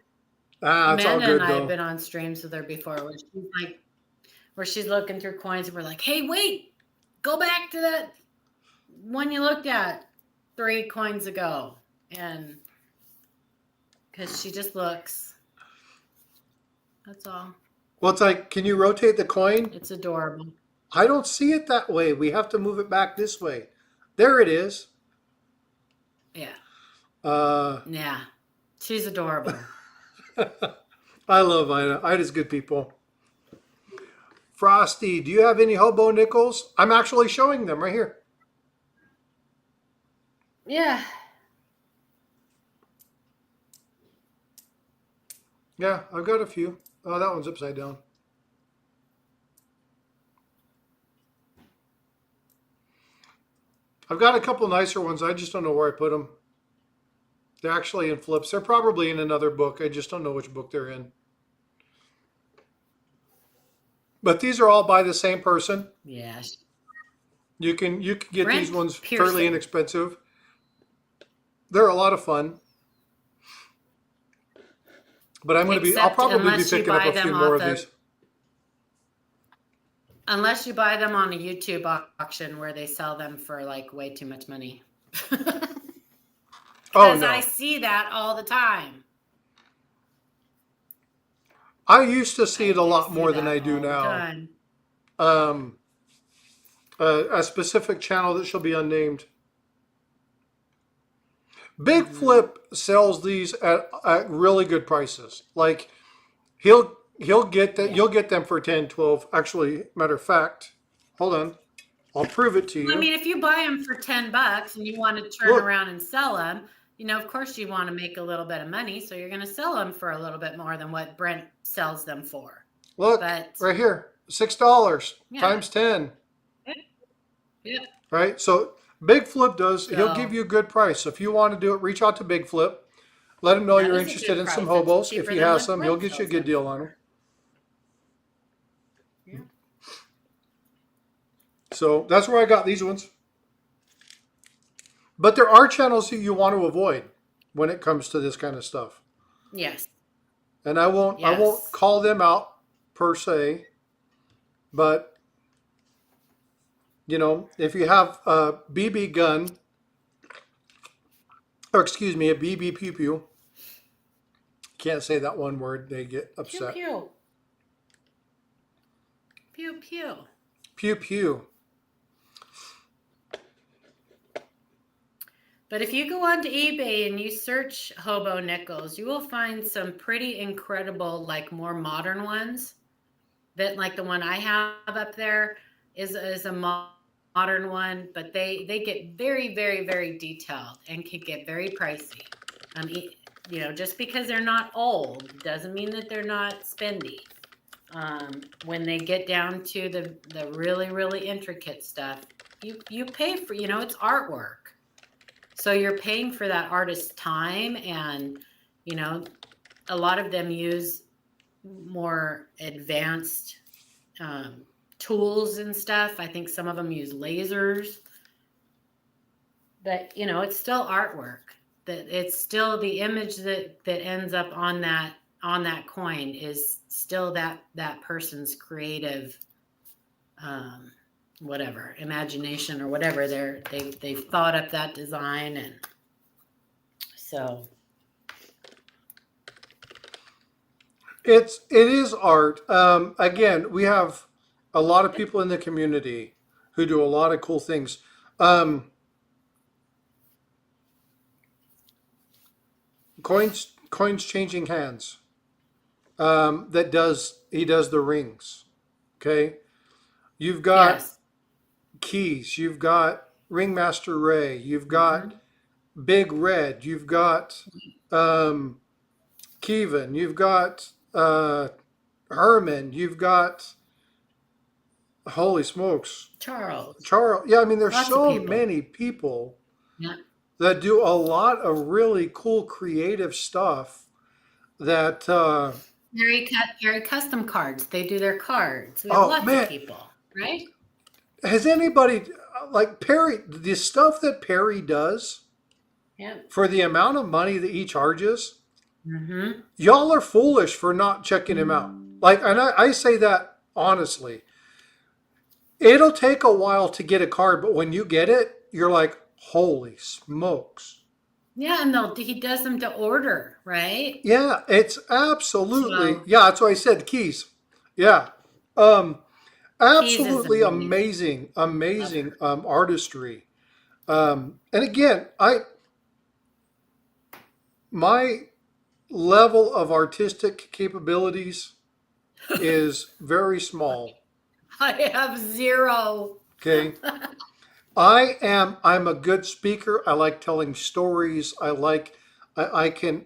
Speaker 1: It's all
Speaker 5: Amanda
Speaker 1: good
Speaker 5: and I
Speaker 1: though.
Speaker 5: have been on streams with her before where she's looking through coins and we're like, hey, wait, go back to that one you looked at 3 coins ago. And because she just looks. That's all.
Speaker 1: Well, it's like, can you rotate the coin?
Speaker 5: It's adorable.
Speaker 1: I don't see it that way. We have to move it back this way. There it is.
Speaker 5: Yeah.
Speaker 1: Yeah.
Speaker 5: She's adorable.
Speaker 1: I love Ida. Ida's good people. Frosty, do you have any hobo nickels? I'm actually showing them right here.
Speaker 5: Yeah.
Speaker 1: Yeah, I've got a few. Oh, that one's upside down. I've got a couple nicer ones. I just don't know where I put them. They're actually in flips. They're probably in another book. I just don't know which book they're in. But these are all by the same person.
Speaker 5: Yes.
Speaker 1: You can get
Speaker 5: Brent
Speaker 1: these ones
Speaker 5: Pearson.
Speaker 1: fairly inexpensive. They're a lot of fun. But I'll probably be picking up a few more of these.
Speaker 5: Unless you buy them on a YouTube auction where they sell them for like way too much money.
Speaker 1: Oh no.
Speaker 5: I see that all the time.
Speaker 1: I used to see it a lot more than I do now. A specific channel that shall be unnamed. Big Flip sells these at really good prices. Like he'll get that. You'll get them for 10, 12. Actually, matter of fact, hold on. I'll prove it to you.
Speaker 5: I mean, if you buy them for $10 and you want to turn around and sell them, you know, of course you want to make a little bit of money, so you're going to sell them for a little bit more than what Brent sells them for.
Speaker 1: Look, right here, $6 times 10.
Speaker 5: Yeah.
Speaker 1: Right? So Big Flip he'll give you a good price. So if you want to do it, reach out to Big Flip. Let him know you're interested in some hobos. If he has some, he'll get you a good deal on them.
Speaker 5: Yeah.
Speaker 1: So that's where I got these ones. But there are channels that you want to avoid when it comes to this kind of stuff.
Speaker 5: Yes.
Speaker 1: And I won't call them out per se, but you know, if you have a BB gun, or excuse me, a BB pew pew, can't say that one word, they get upset.
Speaker 5: Pew pew. Pew pew.
Speaker 1: Pew pew.
Speaker 5: But if you go onto eBay and you search hobo nickels, you will find some pretty incredible, like more modern ones. That like the one I have up there is a modern one, but they get very, very, very detailed and can get very pricey. You know, just because they're not old doesn't mean that they're not spendy. When they get down to the really, really intricate stuff, you pay for, you know, it's artwork. So you're paying for that artist's time, and, you know, a lot of them use more advanced tools and stuff. I think some of them use lasers. but you know, it's still artwork. That it's still the image that ends up on that coin is still that person's creative, whatever, imagination or whatever. They've thought up that design, and so
Speaker 1: it is art. Again, we have a lot of people in the community who do a lot of cool things. Coins changing hands. He does the rings. Okay, you've got
Speaker 5: yes.
Speaker 1: Keys. You've got Ringmaster Ray. You've got Big Red. You've got Kevin. You've got Herman. You've got, holy smokes,
Speaker 5: Charles.
Speaker 1: Yeah, I mean, there's
Speaker 5: Lots of
Speaker 1: so
Speaker 5: people.
Speaker 1: many people
Speaker 5: Yeah.
Speaker 1: that do a lot of really cool creative stuff that
Speaker 5: Very custom cards. They do their cards. We
Speaker 1: Oh,
Speaker 5: have lots
Speaker 1: man.
Speaker 5: of people, right?
Speaker 1: has anybody, like Perry, the stuff that Perry does
Speaker 5: Yeah.
Speaker 1: for the amount of money that he charges,
Speaker 5: Mm-hmm.
Speaker 1: y'all are foolish for not checking him out. Like, and I say that honestly. It'll take a while to get a card, but when you get it, you're like, holy smokes.
Speaker 5: Yeah, and he does them to order, right?
Speaker 1: Yeah, it's absolutely,
Speaker 5: So-
Speaker 1: yeah, that's why I said Keys. Yeah. Absolutely
Speaker 5: amazing.
Speaker 1: amazing artistry. And again, my level of artistic capabilities is very small.
Speaker 5: I have zero.
Speaker 1: Okay. I'm a good speaker. I like telling stories. I can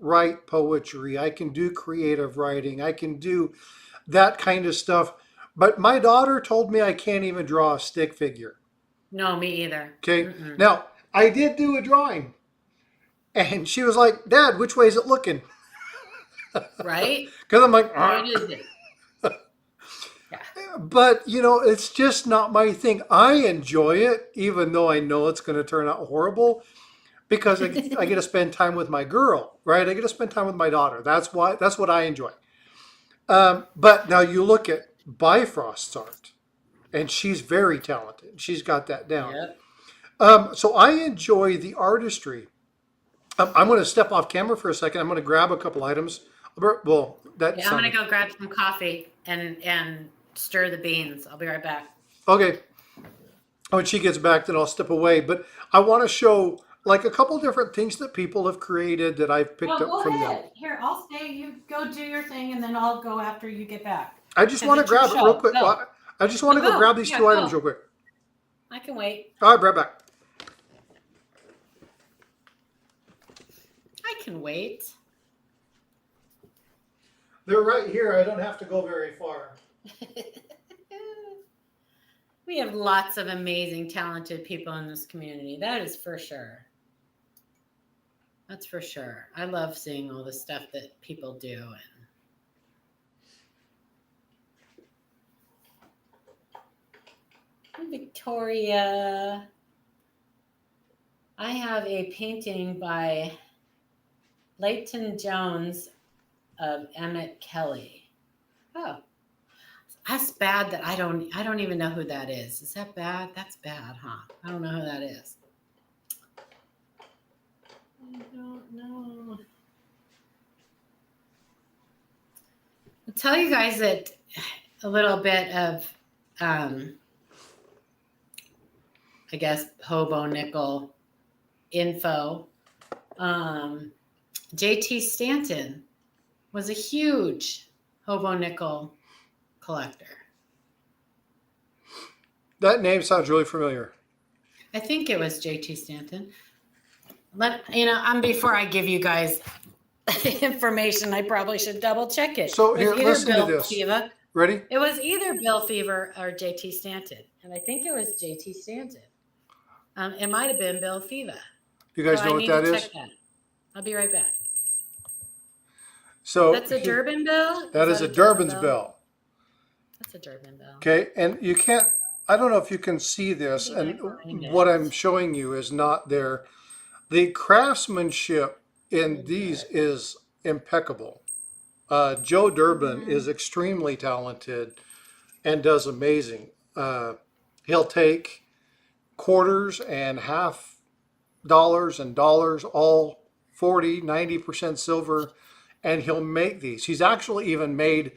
Speaker 1: write poetry. I can do creative writing. I can do that kind of stuff. But my daughter told me I can't even draw a stick figure.
Speaker 5: No, me either.
Speaker 1: Okay.
Speaker 5: Mm-mm.
Speaker 1: Now, I did do a drawing. And she was like, Dad, which way is it looking?
Speaker 5: Right?
Speaker 1: Because I'm like,
Speaker 5: What is it?
Speaker 1: but you know, it's just not my thing. I enjoy it, even though I know it's going to turn out horrible, because I get to spend time with my girl, right? I get to spend time with my daughter. That's what I enjoy. But now you look at Bifrost's art, and she's very talented. She's got that down.
Speaker 5: Yep.
Speaker 1: So I enjoy the artistry. I'm going to step off camera for a second. I'm going to grab a couple items. Well,
Speaker 5: Yeah, I'm gonna go grab some coffee and stir the beans. I'll be right back.
Speaker 1: Okay. When she gets back, then I'll step away. But I want to show like a couple different things that people have created that I've picked up from them.
Speaker 5: Here, I'll stay. You go do your thing, and then I'll go after you get back.
Speaker 1: I just want to
Speaker 5: it's your
Speaker 1: grab it
Speaker 5: show.
Speaker 1: real quick.
Speaker 5: Go.
Speaker 1: I just want to go
Speaker 5: Go.
Speaker 1: grab these
Speaker 5: Yeah,
Speaker 1: two
Speaker 5: go.
Speaker 1: items real quick.
Speaker 5: I can wait.
Speaker 1: All right, right back.
Speaker 5: I can wait.
Speaker 1: They're right here. I don't have to go very far.
Speaker 5: We have lots of amazing, talented people in this community. That is for sure. That's for sure. I love seeing all the stuff that people do. And Victoria. I have a painting by Leighton Jones of Emmett Kelly. Oh, that's bad that I don't even know who that is. Is that bad? That's bad, huh? I don't know who that is. I don't know. I'll tell you guys that a little bit of, I guess, hobo nickel info. JT Stanton was a huge hobo nickel collector.
Speaker 1: That name sounds really familiar.
Speaker 5: I think it was JT Stanton. Before I give you guys information, I probably should double check it.
Speaker 1: So
Speaker 5: It was
Speaker 1: here,
Speaker 5: either
Speaker 1: listen to
Speaker 5: Bill
Speaker 1: this.
Speaker 5: Fever.
Speaker 1: Ready?
Speaker 5: It was either Bill Fever or JT Stanton. And I think it was JT Stanton. It might have been Bill Fever.
Speaker 1: You guys
Speaker 5: So
Speaker 1: know
Speaker 5: I
Speaker 1: what
Speaker 5: need
Speaker 1: that
Speaker 5: to
Speaker 1: is?
Speaker 5: check that. I'll be right back.
Speaker 1: So
Speaker 5: That's a Durban bill?
Speaker 1: That is a
Speaker 5: Durban
Speaker 1: Durban's bell.
Speaker 5: That's a Durban bill.
Speaker 1: Okay, and you can't. I don't know if you can see this, and what I'm showing you is not there. The craftsmanship in these is impeccable. Joe Durbin is extremely talented and does amazing. He'll take quarters and $half and dollars, all 40, 90% silver, and he'll make these. He's actually even made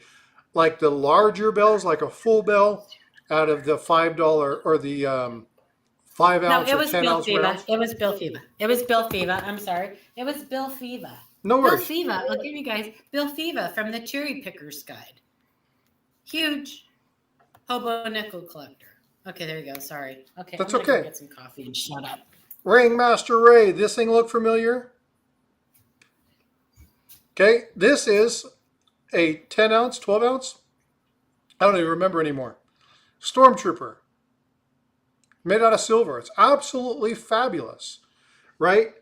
Speaker 1: like the larger bells, like a full bell, out of the $5 or the 5 ounce or 10 ounce rounds.
Speaker 5: It was Bill Fiva. It was Bill Fiva. I'm sorry. It was Bill Fiva.
Speaker 1: No
Speaker 5: Bill
Speaker 1: worries.
Speaker 5: Fiva. I'll give you guys Bill Fiva from the Cherry Picker's Guide. Huge hobo nickel collector. Okay, there you go. Sorry. Okay,
Speaker 1: That's
Speaker 5: I'm gonna
Speaker 1: okay.
Speaker 5: go get some coffee and shut up.
Speaker 1: Ringmaster Ray, this thing look familiar? Okay, this is a 10 ounce, 12 ounce. I don't even remember anymore. Stormtrooper. Made out of silver. It's absolutely fabulous, right?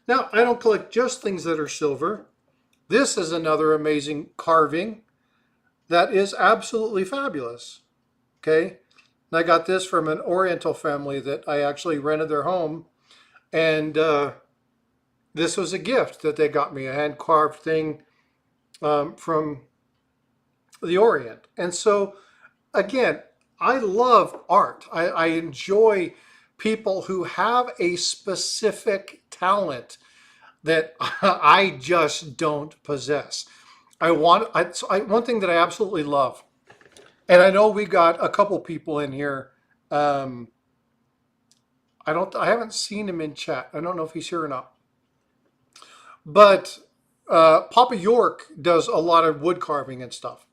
Speaker 1: Now, I don't collect just things that are silver. This is another amazing carving that is absolutely fabulous, okay? And I got this from an Oriental family that I actually rented their home, and this was a gift that they got me, a hand-carved thing from the Orient. And so, again, I love art. I enjoy people who have a specific talent that I just don't possess. One thing that I absolutely love, and I know we got a couple people in here. I haven't seen him in chat. I don't know if he's here or not. But Papa York does a lot of wood carving and stuff.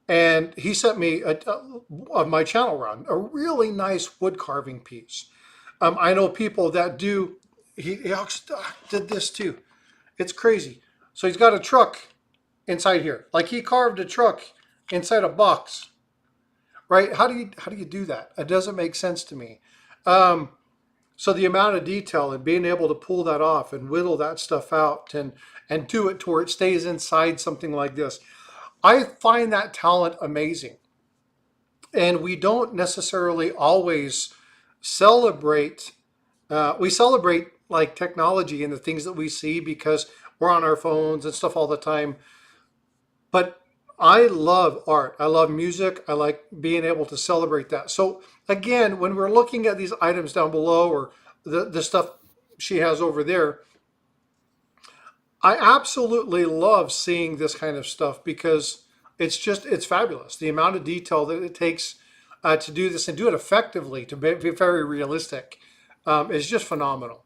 Speaker 1: And he sent me of my channel run a really nice wood carving piece. I know people that do. He also did this too. It's crazy. So he's got a truck inside here, like he carved a truck inside a box, right? How do you do that? It doesn't make sense to me. So the amount of detail and being able to pull that off and whittle that stuff out and do it to where it stays inside something like this. I find that talent amazing. And we don't necessarily always celebrate. We celebrate like technology and the things that we see because we're on our phones and stuff all the time. But I love art. I love music. I like being able to celebrate that. So again, when we're looking at these items down below or the stuff she has over there, I absolutely love seeing this kind of stuff because it's fabulous. The amount of detail that it takes to do this and do it effectively, to be very realistic, is just phenomenal.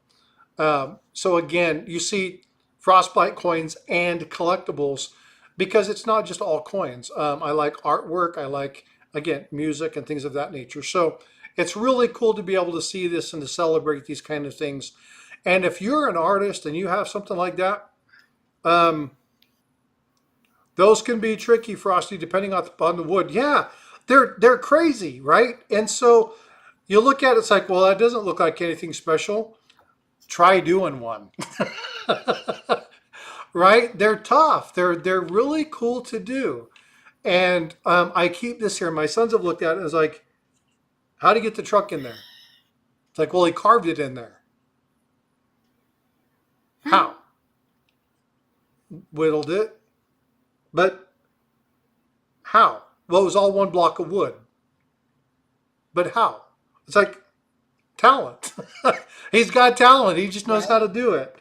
Speaker 1: So again, you see Frostbyte coins and collectibles because it's not just all coins. I like artwork. I like, again, music and things of that nature. So it's really cool to be able to see this and to celebrate these kind of things. And if you're an artist and you have something like that, those can be tricky, Frosty, depending on the wood. Yeah, they're crazy, right? And so you look at it, it's like, well, that doesn't look like anything special. Try doing one. Right? They're tough. They're really cool to do. And I keep this here. My sons have looked at it and it's like, how do you get the truck in there? It's like, well, he carved it in there. How? Whittled it. But how? Well, it was all one block of wood. But how? It's like talent. He's got talent. He just knows how to do it.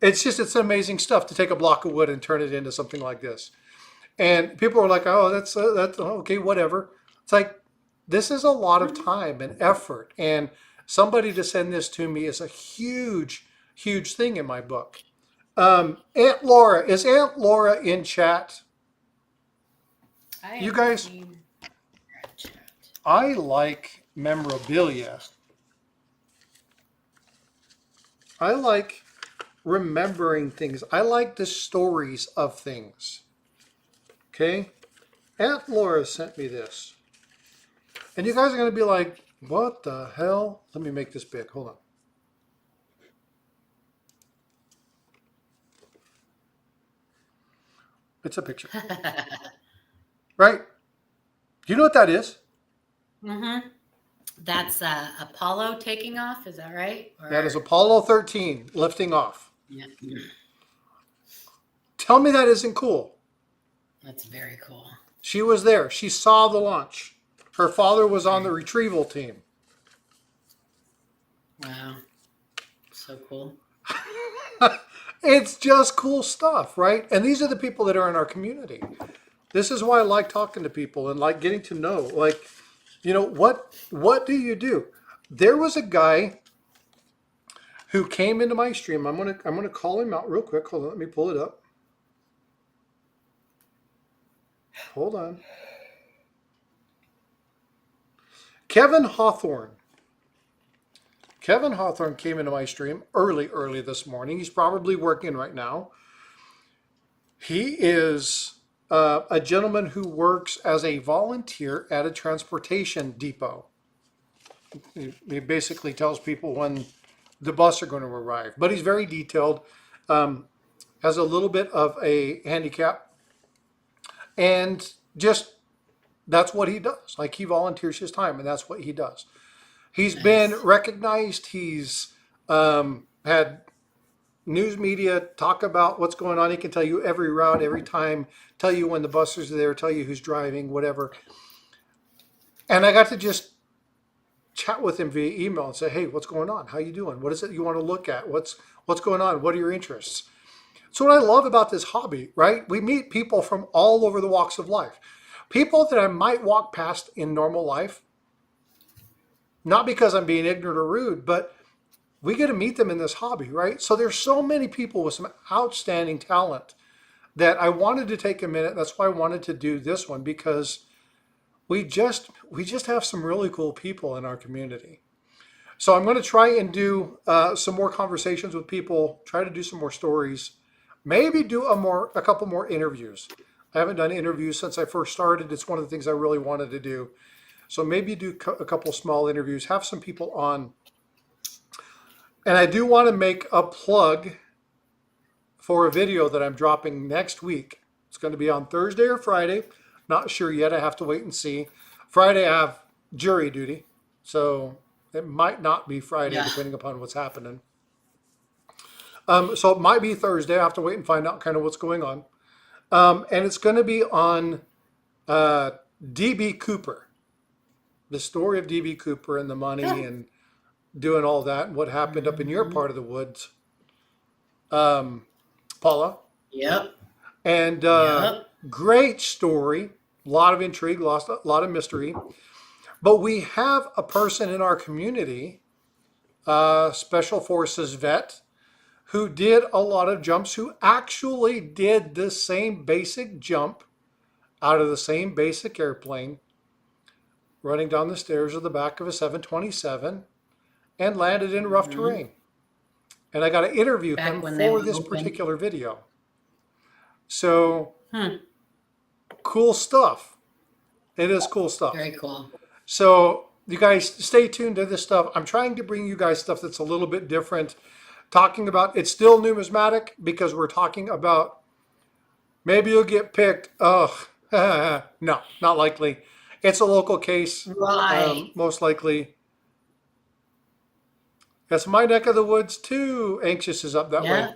Speaker 1: It's amazing stuff to take a block of wood and turn it into something like this. And people are like, oh, that's okay, whatever. It's like, this is a lot of time and effort. And somebody to send this to me is a huge, huge thing in my book. Aunt Laura, is Aunt Laura in chat? You guys, I like memorabilia. I like remembering things. I like the stories of things. Okay? Aunt Laura sent me this. And you guys are going to be like, what the hell? Let me make this big. Hold on. It's a picture. Right? Do you know what that is?
Speaker 5: Mm-hmm. That's Apollo taking off. Is that right? Or...
Speaker 1: That is Apollo 13 lifting off.
Speaker 5: Yeah.
Speaker 1: Tell me that isn't cool.
Speaker 5: That's very cool.
Speaker 1: She was there. She saw the launch. Her father was on the retrieval team.
Speaker 5: Wow. So cool.
Speaker 1: It's just cool stuff, right? And these are the people that are in our community. This is why I like talking to people and like getting to know, like, you know, what do you do? There was a guy who came into my stream. I'm gonna call him out real quick. Hold on, let me pull it up. Hold on. Kevin Hawthorne. Kevin Hawthorne came into my stream early this morning. He's probably working right now. He is a gentleman who works as a volunteer at a transportation depot. He basically tells people when the bus are going to arrive, but he's very detailed, has a little bit of a handicap, and just that's what he does. Like, he volunteers his time, and that's what he does. He's been recognized. He's had news media talk about what's going on. He can tell you every route, every time, tell you when the buses are there, tell you who's driving, whatever. And I got to just chat with him via email and say, hey, what's going on? How you doing? What is it you want to look at? What's going on? What are your interests? So what I love about this hobby, right? We meet people from all over the walks of life. People that I might walk past in normal life, not because I'm being ignorant or rude, but we get to meet them in this hobby, right? So there's so many people with some outstanding talent that I wanted to take a minute. That's why I wanted to do this one, because we just have some really cool people in our community. So I'm going to try and do some more conversations with people, try to do some more stories, maybe do a couple more interviews. I haven't done interviews since I first started. It's one of the things I really wanted to do. So maybe do a couple small interviews, have some people on. And I do want to make a plug for a video that I'm dropping next week. It's going to be on Thursday or Friday. Not sure yet. I have to wait and see. Friday I have jury duty, so it might not be Friday, depending upon what's happening. So it might be Thursday. I have to wait and find out kind of what's going on. And it's going to be on D.B. Cooper. The story of D.B. Cooper and the money and doing all that and what happened up in your part of the woods. Paula?
Speaker 5: Yep.
Speaker 1: And great story. A lot of intrigue, a lot of mystery. But we have a person in our community, Special Forces vet, who did a lot of jumps, who actually did the same basic jump out of the same basic airplane, running down the stairs of the back of a 727 and landed in rough terrain. And I got to interview him for this particular video. So, cool stuff. It is cool stuff.
Speaker 5: Very cool.
Speaker 1: So, you guys stay tuned to this stuff. I'm trying to bring you guys stuff that's a little bit different. Talking about, it's still numismatic because we're talking about maybe you'll get picked. Oh, no, not likely. It's a local case,
Speaker 5: Right.
Speaker 1: most likely. That's my neck of the woods too. Anxious is up that way.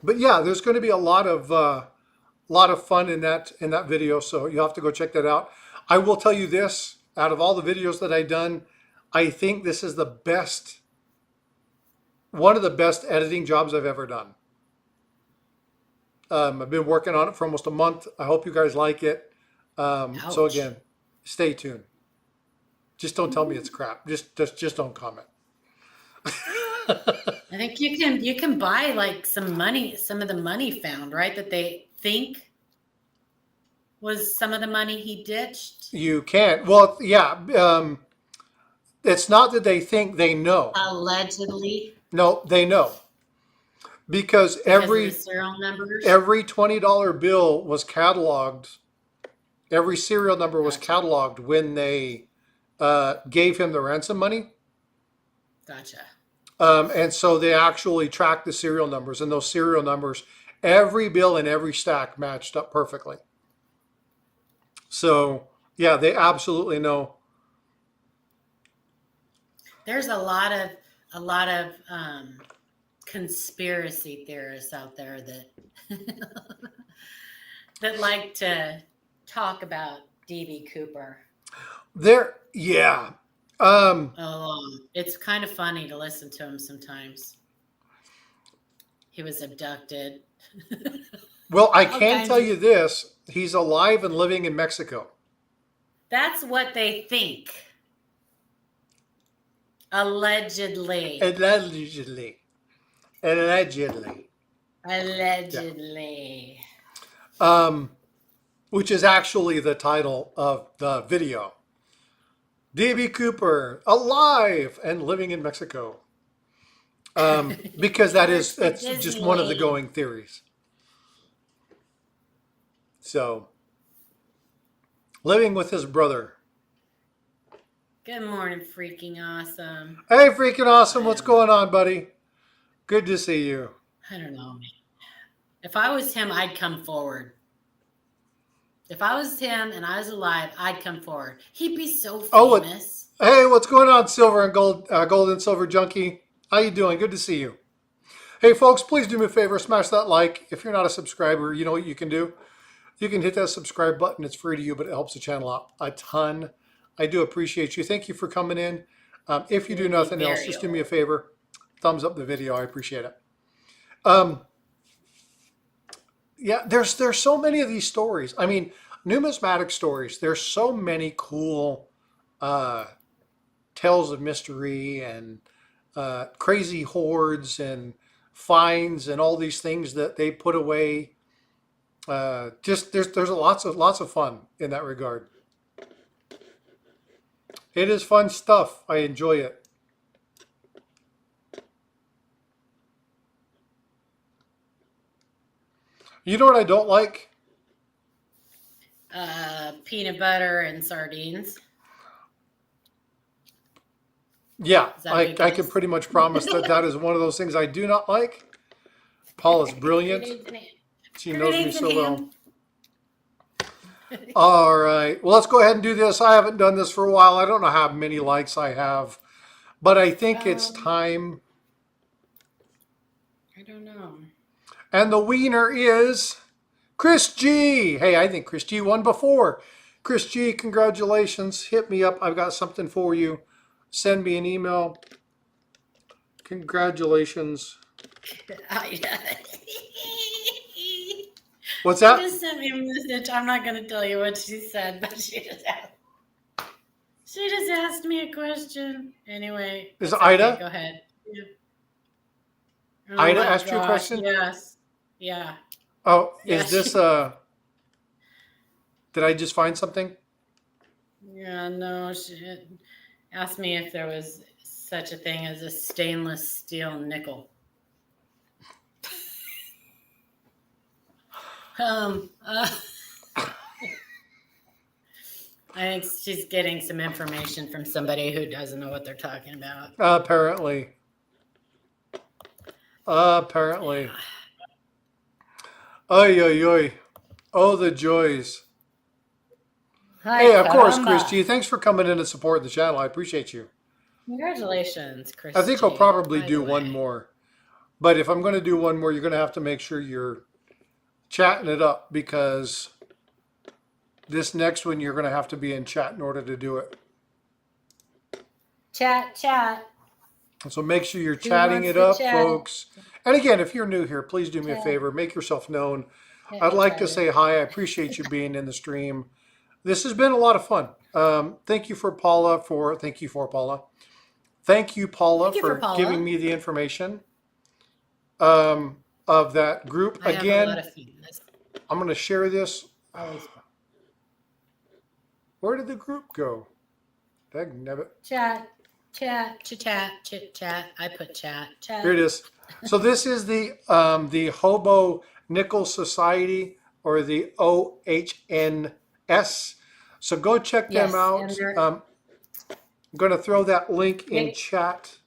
Speaker 1: But yeah, there's going to be a lot of fun in that video. So you'll have to go check that out. I will tell you this: out of all the videos that I've done, I think this is one of the best editing jobs I've ever done. I've been working on it for almost a month. I hope you guys like it. So again, stay tuned. Just don't tell me it's crap. Just don't comment.
Speaker 5: I think you can buy like some of the money found, right? That they think was some of the money he ditched.
Speaker 1: You can. Well, yeah. It's not that they think, they know.
Speaker 5: Allegedly.
Speaker 1: No, they know. Because every
Speaker 5: serial numbers.
Speaker 1: Every $20 bill was cataloged. Every serial number was cataloged when they gave him the ransom money.
Speaker 5: Gotcha.
Speaker 1: And so they actually tracked the serial numbers, and those serial numbers, every bill in every stack matched up perfectly. So yeah, they absolutely know.
Speaker 5: There's a lot of conspiracy theorists out there that that like to talk about DB Cooper.
Speaker 1: Yeah.
Speaker 5: It's kind of funny to listen to him sometimes. He was abducted.
Speaker 1: Well, I can tell you this: he's alive and living in Mexico.
Speaker 5: That's what they think. Allegedly.
Speaker 1: Allegedly.
Speaker 5: Allegedly.
Speaker 1: Which is actually the title of the video. DB Cooper, alive and living in Mexico. Because that's just one of the going theories. So, living with his brother.
Speaker 5: Good morning, freaking awesome.
Speaker 1: Hey, freaking awesome. What's going on, buddy? Good to see you.
Speaker 5: I don't know. If I was him, I'd come forward. If I was him and I was alive, I'd come forward. He'd be so famous.
Speaker 1: Hey, what's going on, Silver and Gold and Silver Junkie? How you doing? Good to see you. Hey, folks, please do me a favor. Smash that like. If you're not a subscriber, you know what you can do? You can hit that subscribe button. It's free to you, but it helps the channel out a ton. I do appreciate you. Thank you for coming in. If you do nothing else, just do me a favor. Thumbs up the video. I appreciate it. Yeah, there's so many of these stories. I mean, numismatic stories. There's so many cool tales of mystery and crazy hoards and finds and all these things that they put away. Just there's lots of fun in that regard. It is fun stuff. I enjoy it. You know what I don't like?
Speaker 5: Peanut butter and sardines.
Speaker 1: Yeah, I can pretty much promise that is one of those things I do not like. Paula's brilliant. She knows me so well. All right. Well, let's go ahead and do this. I haven't done this for a while. I don't know how many likes I have, but I think it's time.
Speaker 5: I don't know.
Speaker 1: And the winner is Chris G. Hey, I think Chris G won before. Chris G, congratulations. Hit me up. I've got something for you. Send me an email. Congratulations. What's that?
Speaker 5: She just sent me a message. I'm not going to tell you what she said, but she just asked me a question. Anyway.
Speaker 1: Is it Ida?
Speaker 5: Okay, go ahead. Yeah. Oh
Speaker 1: Ida asked you a question?
Speaker 5: Yes. Yeah.
Speaker 1: Oh,
Speaker 5: Yes.
Speaker 1: Is this did I just find something?
Speaker 5: Yeah, no, she asked me if there was such a thing as a stainless steel nickel. I think she's getting some information from somebody who doesn't know what they're talking about.
Speaker 1: Apparently. Oy, oy, oy. Oh, the joys.
Speaker 5: Hi,
Speaker 1: Hey, of course,
Speaker 5: caramba.
Speaker 1: Chris G. Thanks for coming in and supporting the channel. I appreciate you.
Speaker 5: Congratulations, Chris.
Speaker 1: I think I'll
Speaker 5: G,
Speaker 1: probably
Speaker 5: by
Speaker 1: do
Speaker 5: the way.
Speaker 1: one more. But if I'm going to do one more, you're going to have to make sure you're chatting it up, because this next one you're going to have to be in chat in order to do it.
Speaker 5: Chat.
Speaker 1: So make sure you're
Speaker 5: Who
Speaker 1: chatting
Speaker 5: wants
Speaker 1: it
Speaker 5: to
Speaker 1: up,
Speaker 5: chat?
Speaker 1: folks. And again, if you're new here, please do me a favor. Make yourself known. I'd like to say hi. I appreciate you being in the stream. This has been a lot of fun. Thank you, Paula, for giving me the information of that group.
Speaker 5: I have a
Speaker 1: Again,
Speaker 5: lot of feelings.
Speaker 1: I'm going to share this.
Speaker 5: Always.
Speaker 1: Where did the group go? Dagnabbit.
Speaker 5: Chat. I put chat.
Speaker 1: Here it is. So this is the HOBO Nickel Society, or the OHNS. So go check them
Speaker 5: Yes,
Speaker 1: out.
Speaker 5: and they're-
Speaker 1: I'm going to throw that link in chat.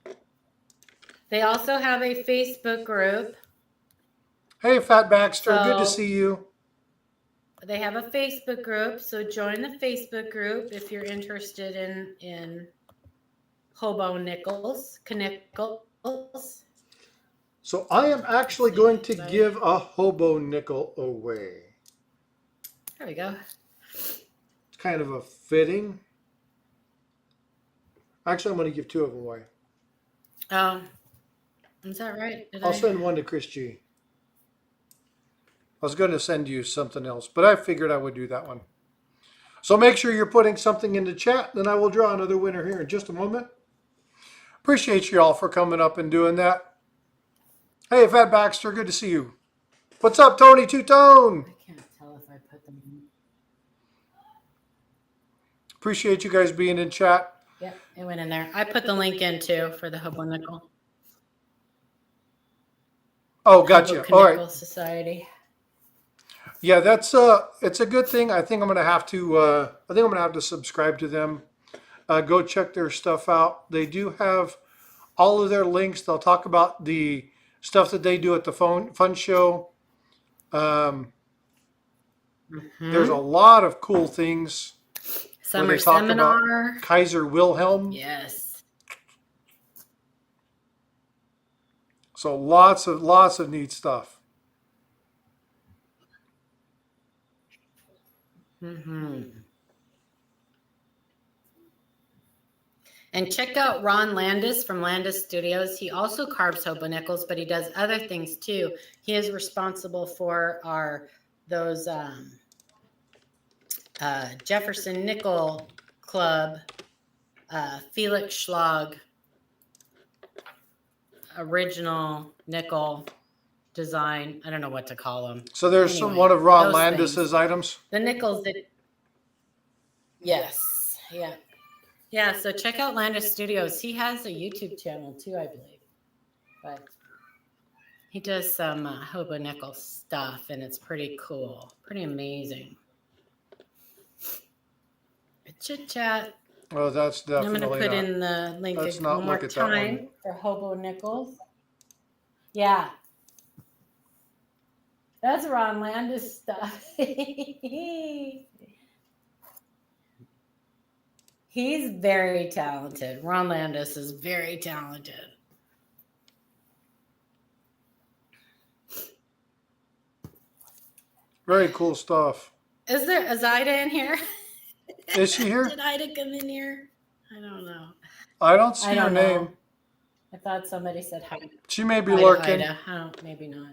Speaker 5: They also have a Facebook group.
Speaker 1: Hey, Fat Baxter, good to
Speaker 5: So-
Speaker 1: see you.
Speaker 5: they have a Facebook group, so join the Facebook group if you're interested in hobo nickels, knickels.
Speaker 1: So I am actually going to give a hobo nickel away.
Speaker 5: There we go.
Speaker 1: It's kind of a fitting. Actually, I'm going to give 2 of them away.
Speaker 5: Oh, is that right?
Speaker 1: I'll send one to Chris G. I was going to send you something else, but I figured I would do that one. So make sure you're putting something in the chat, then I will draw another winner here in just a moment. Appreciate you all for coming up and doing that. Hey, Fat Baxter, good to see you. What's up, Tony Two-Tone?
Speaker 5: I can't tell if I put them in.
Speaker 1: Appreciate you guys being in chat.
Speaker 5: Yep, it went in there. I put the link in too for the hobo nickel.
Speaker 1: Oh, gotcha.
Speaker 5: Hobo
Speaker 1: All right.
Speaker 5: Knickle Society.
Speaker 1: Yeah, that's it's a good thing. I think I'm gonna have to subscribe to them. Go check their stuff out. They do have all of their links. They'll talk about the stuff that they do at the fun show. There's a lot of cool things.
Speaker 5: Summer
Speaker 1: where they talk
Speaker 5: seminar.
Speaker 1: about Kaiser Wilhelm.
Speaker 5: Yes.
Speaker 1: So lots of neat stuff.
Speaker 5: And check out Ron Landis from Landis Studios. He also carves hobo nickels, but he does other things too. He is responsible for those Jefferson Nickel Club, Felix Schlag original nickel design. I don't know what to call them.
Speaker 1: So there's
Speaker 5: Anyway,
Speaker 1: one of Ron
Speaker 5: those
Speaker 1: Landis's
Speaker 5: things.
Speaker 1: items.
Speaker 5: The nickels that. Yes. Yeah. Yeah. So check out Landis Studios. He has a YouTube channel too, I believe. But he does some hobo nickel stuff, and it's pretty cool, pretty amazing. Chit chat.
Speaker 1: Oh, that's
Speaker 5: I'm
Speaker 1: definitely
Speaker 5: going to put
Speaker 1: not.
Speaker 5: in the link
Speaker 1: Let's not
Speaker 5: one more
Speaker 1: look at that one.
Speaker 5: time for hobo nickels. Yeah. That's Ron Landis stuff. He's very talented. Ron Landis is very talented.
Speaker 1: Very cool stuff.
Speaker 5: Is Ida in here?
Speaker 1: Is she here?
Speaker 5: Did Ida come in here? I don't know.
Speaker 1: I don't see
Speaker 5: I
Speaker 1: her
Speaker 5: don't
Speaker 1: name.
Speaker 5: know. I thought somebody said hi.
Speaker 1: She may be
Speaker 5: Hi to
Speaker 1: lurking.
Speaker 5: Ida. I don't, maybe not.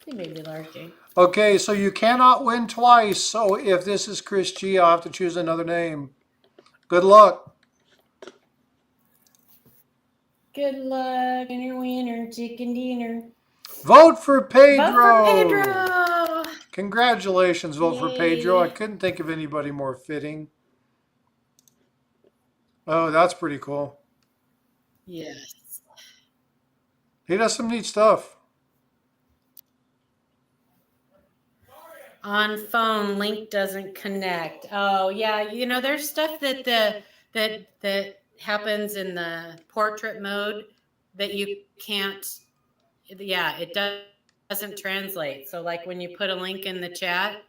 Speaker 5: She may be lurking.
Speaker 1: Okay, so you cannot win twice. So if this is Chris G, I'll have to choose another name. Good luck.
Speaker 5: Good luck in your winner, chicken dinner.
Speaker 1: Vote for Pedro.
Speaker 5: Vote for Pedro.
Speaker 1: Congratulations, vote for Pedro. I
Speaker 5: Yay.
Speaker 1: couldn't think of anybody more fitting. Oh, that's pretty cool.
Speaker 5: Yes.
Speaker 1: He does some neat stuff.
Speaker 5: On phone, link doesn't connect. Oh yeah, you know there's stuff that happens in the portrait mode that you can't. Yeah, it doesn't translate. So like when you put a link in the chat,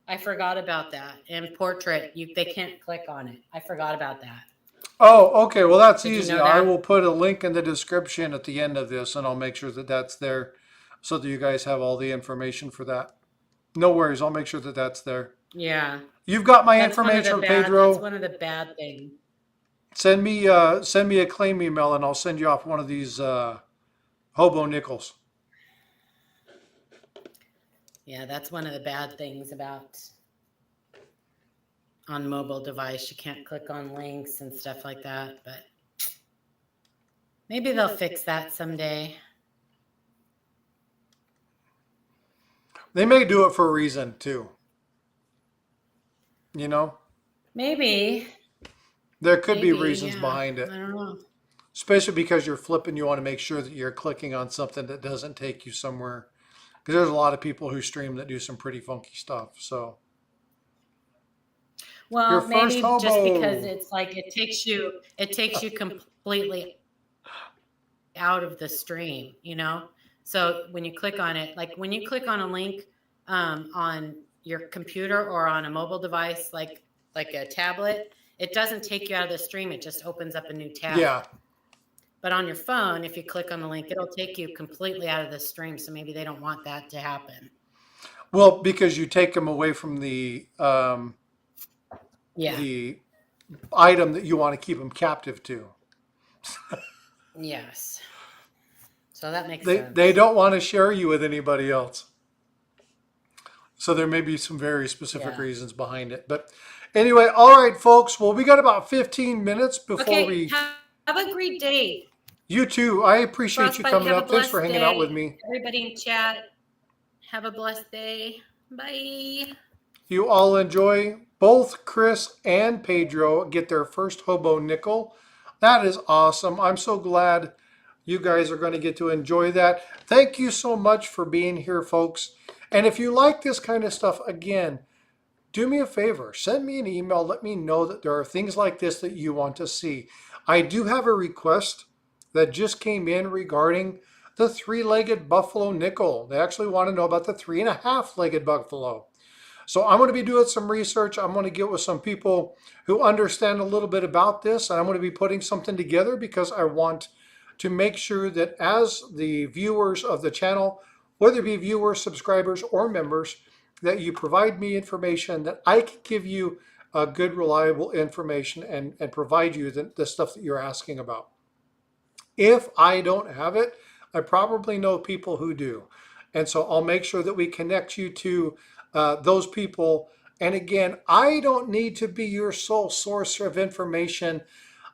Speaker 5: I forgot about that. In portrait, they can't click on it. I forgot about that.
Speaker 1: Oh, okay. Well, that's
Speaker 5: Did you
Speaker 1: easy.
Speaker 5: know
Speaker 1: I
Speaker 5: that?
Speaker 1: will put a link in the description at the end of this, and I'll make sure that that's there so that you guys have all the information for that. No worries. I'll make sure that that's there.
Speaker 5: Yeah.
Speaker 1: You've got my
Speaker 5: That's one of the
Speaker 1: information,
Speaker 5: bad-
Speaker 1: Pedro.
Speaker 5: That's one of the bad things.
Speaker 1: Send me a claim email, and I'll send you off one of these hobo nickels.
Speaker 5: Yeah, that's one of the bad things about on mobile device. You can't click on links and stuff like that, but maybe they'll fix that someday.
Speaker 1: They may do it for a reason too. You know,
Speaker 5: Maybe.
Speaker 1: there could be
Speaker 5: Maybe,
Speaker 1: reasons
Speaker 5: yeah.
Speaker 1: behind it,
Speaker 5: I don't know.
Speaker 1: especially because you're flipping. You want to make sure that you're clicking on something that doesn't take you somewhere. Because there's a lot of people who stream that do some pretty funky stuff. So
Speaker 5: Well,
Speaker 1: Your first
Speaker 5: maybe just
Speaker 1: hobo.
Speaker 5: because it's like it takes you completely out of the stream, you know? So when you click on it, like when you click on a link on your computer or on a mobile device like a tablet, it doesn't take you out of the stream. It just opens up a new tab.
Speaker 1: Yeah.
Speaker 5: But on your phone, if you click on the link, it'll take you completely out of the stream. So maybe they don't want that to happen.
Speaker 1: Well, because you take them away from the
Speaker 5: Yeah.
Speaker 1: the item that you want to keep them captive to.
Speaker 5: Yes. So that makes
Speaker 1: They
Speaker 5: sense.
Speaker 1: they don't want to share you with anybody else. So there may be some very specific
Speaker 5: Yeah.
Speaker 1: reasons behind it. But anyway, all right, folks. Well, we got about 15 minutes before
Speaker 5: Okay.
Speaker 1: we.
Speaker 5: Have a great day.
Speaker 1: You too. I appreciate you
Speaker 5: Frostbyte,
Speaker 1: coming
Speaker 5: have a
Speaker 1: up. Thanks for
Speaker 5: blessed
Speaker 1: hanging out
Speaker 5: day.
Speaker 1: with me.
Speaker 5: Everybody in chat, have a blessed day. Bye.
Speaker 1: You all enjoy. Both Chris and Pedro get their first hobo nickel. That is awesome. I'm so glad you guys are going to get to enjoy that. Thank you so much for being here, folks. And if you like this kind of stuff, again, do me a favor. Send me an email. Let me know that there are things like this that you want to see. I do have a request that just came in regarding the 3-legged buffalo nickel. They actually want to know about the 3.5-legged buffalo. So I'm going to be doing some research. I'm going to get with some people who understand a little bit about this, and I'm going to be putting something together because I want to make sure that as the viewers of the channel, whether it be viewers, subscribers, or members, that you provide me information that I can give you good, reliable information and provide you the stuff that you're asking about. If I don't have it, I probably know people who do. And so I'll make sure that we connect you to those people. And again, I don't need to be your sole source of information.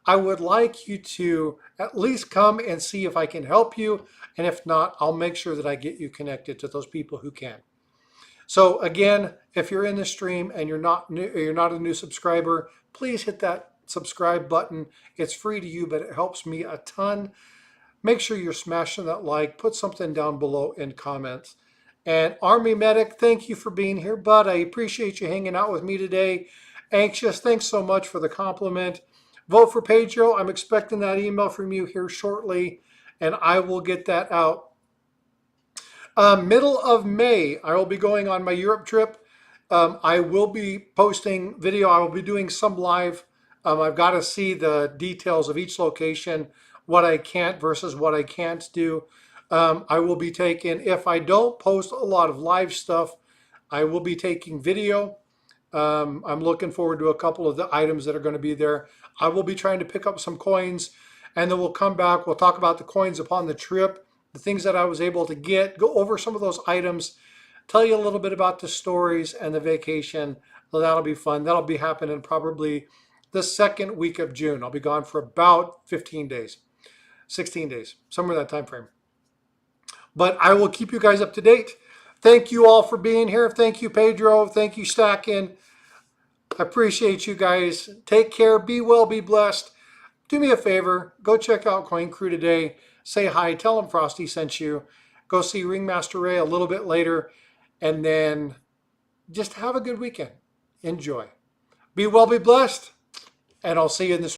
Speaker 1: I would like you to at least come and see if I can help you. And if not, I'll make sure that I get you connected to those people who can. So again, if you're in the stream and you're not a new subscriber, please hit that subscribe button. It's free to you, but it helps me a ton. Make sure you're smashing that like. Put something down below in comments. And Army Medic, thank you for being here, bud. I appreciate you hanging out with me today. Anxious, thanks so much for the compliment. Vote for Pedro. I'm expecting that email from you here shortly, and I will get that out. Middle of May, I will be going on my Europe trip. I will be posting video. I will be doing some live. I've got to see the details of each location, what I can't versus what I can't do. I will be taking, if I don't post a lot of live stuff, I will be taking video. I'm looking forward to a couple of the items that are going to be there. I will be trying to pick up some coins, and then we'll come back. We'll talk about the coins upon the trip, the things that I was able to get, go over some of those items, tell you a little bit about the stories and the vacation. So that'll be fun. That'll be happening probably the second week of June. I'll be gone for about 15 days, 16 days, somewhere in that time frame. But I will keep you guys up to date. Thank you all for being here. Thank you, Pedro. Thank you, Stackin. I appreciate you guys. Take care. Be well. Be blessed. Do me a favor. Go check out Coin Crew today. Say hi. Tell them Frosty sent you. Go see Ringmaster Ray a little bit later. And then just have a good weekend. Enjoy. Be well. Be blessed. And I'll see you in the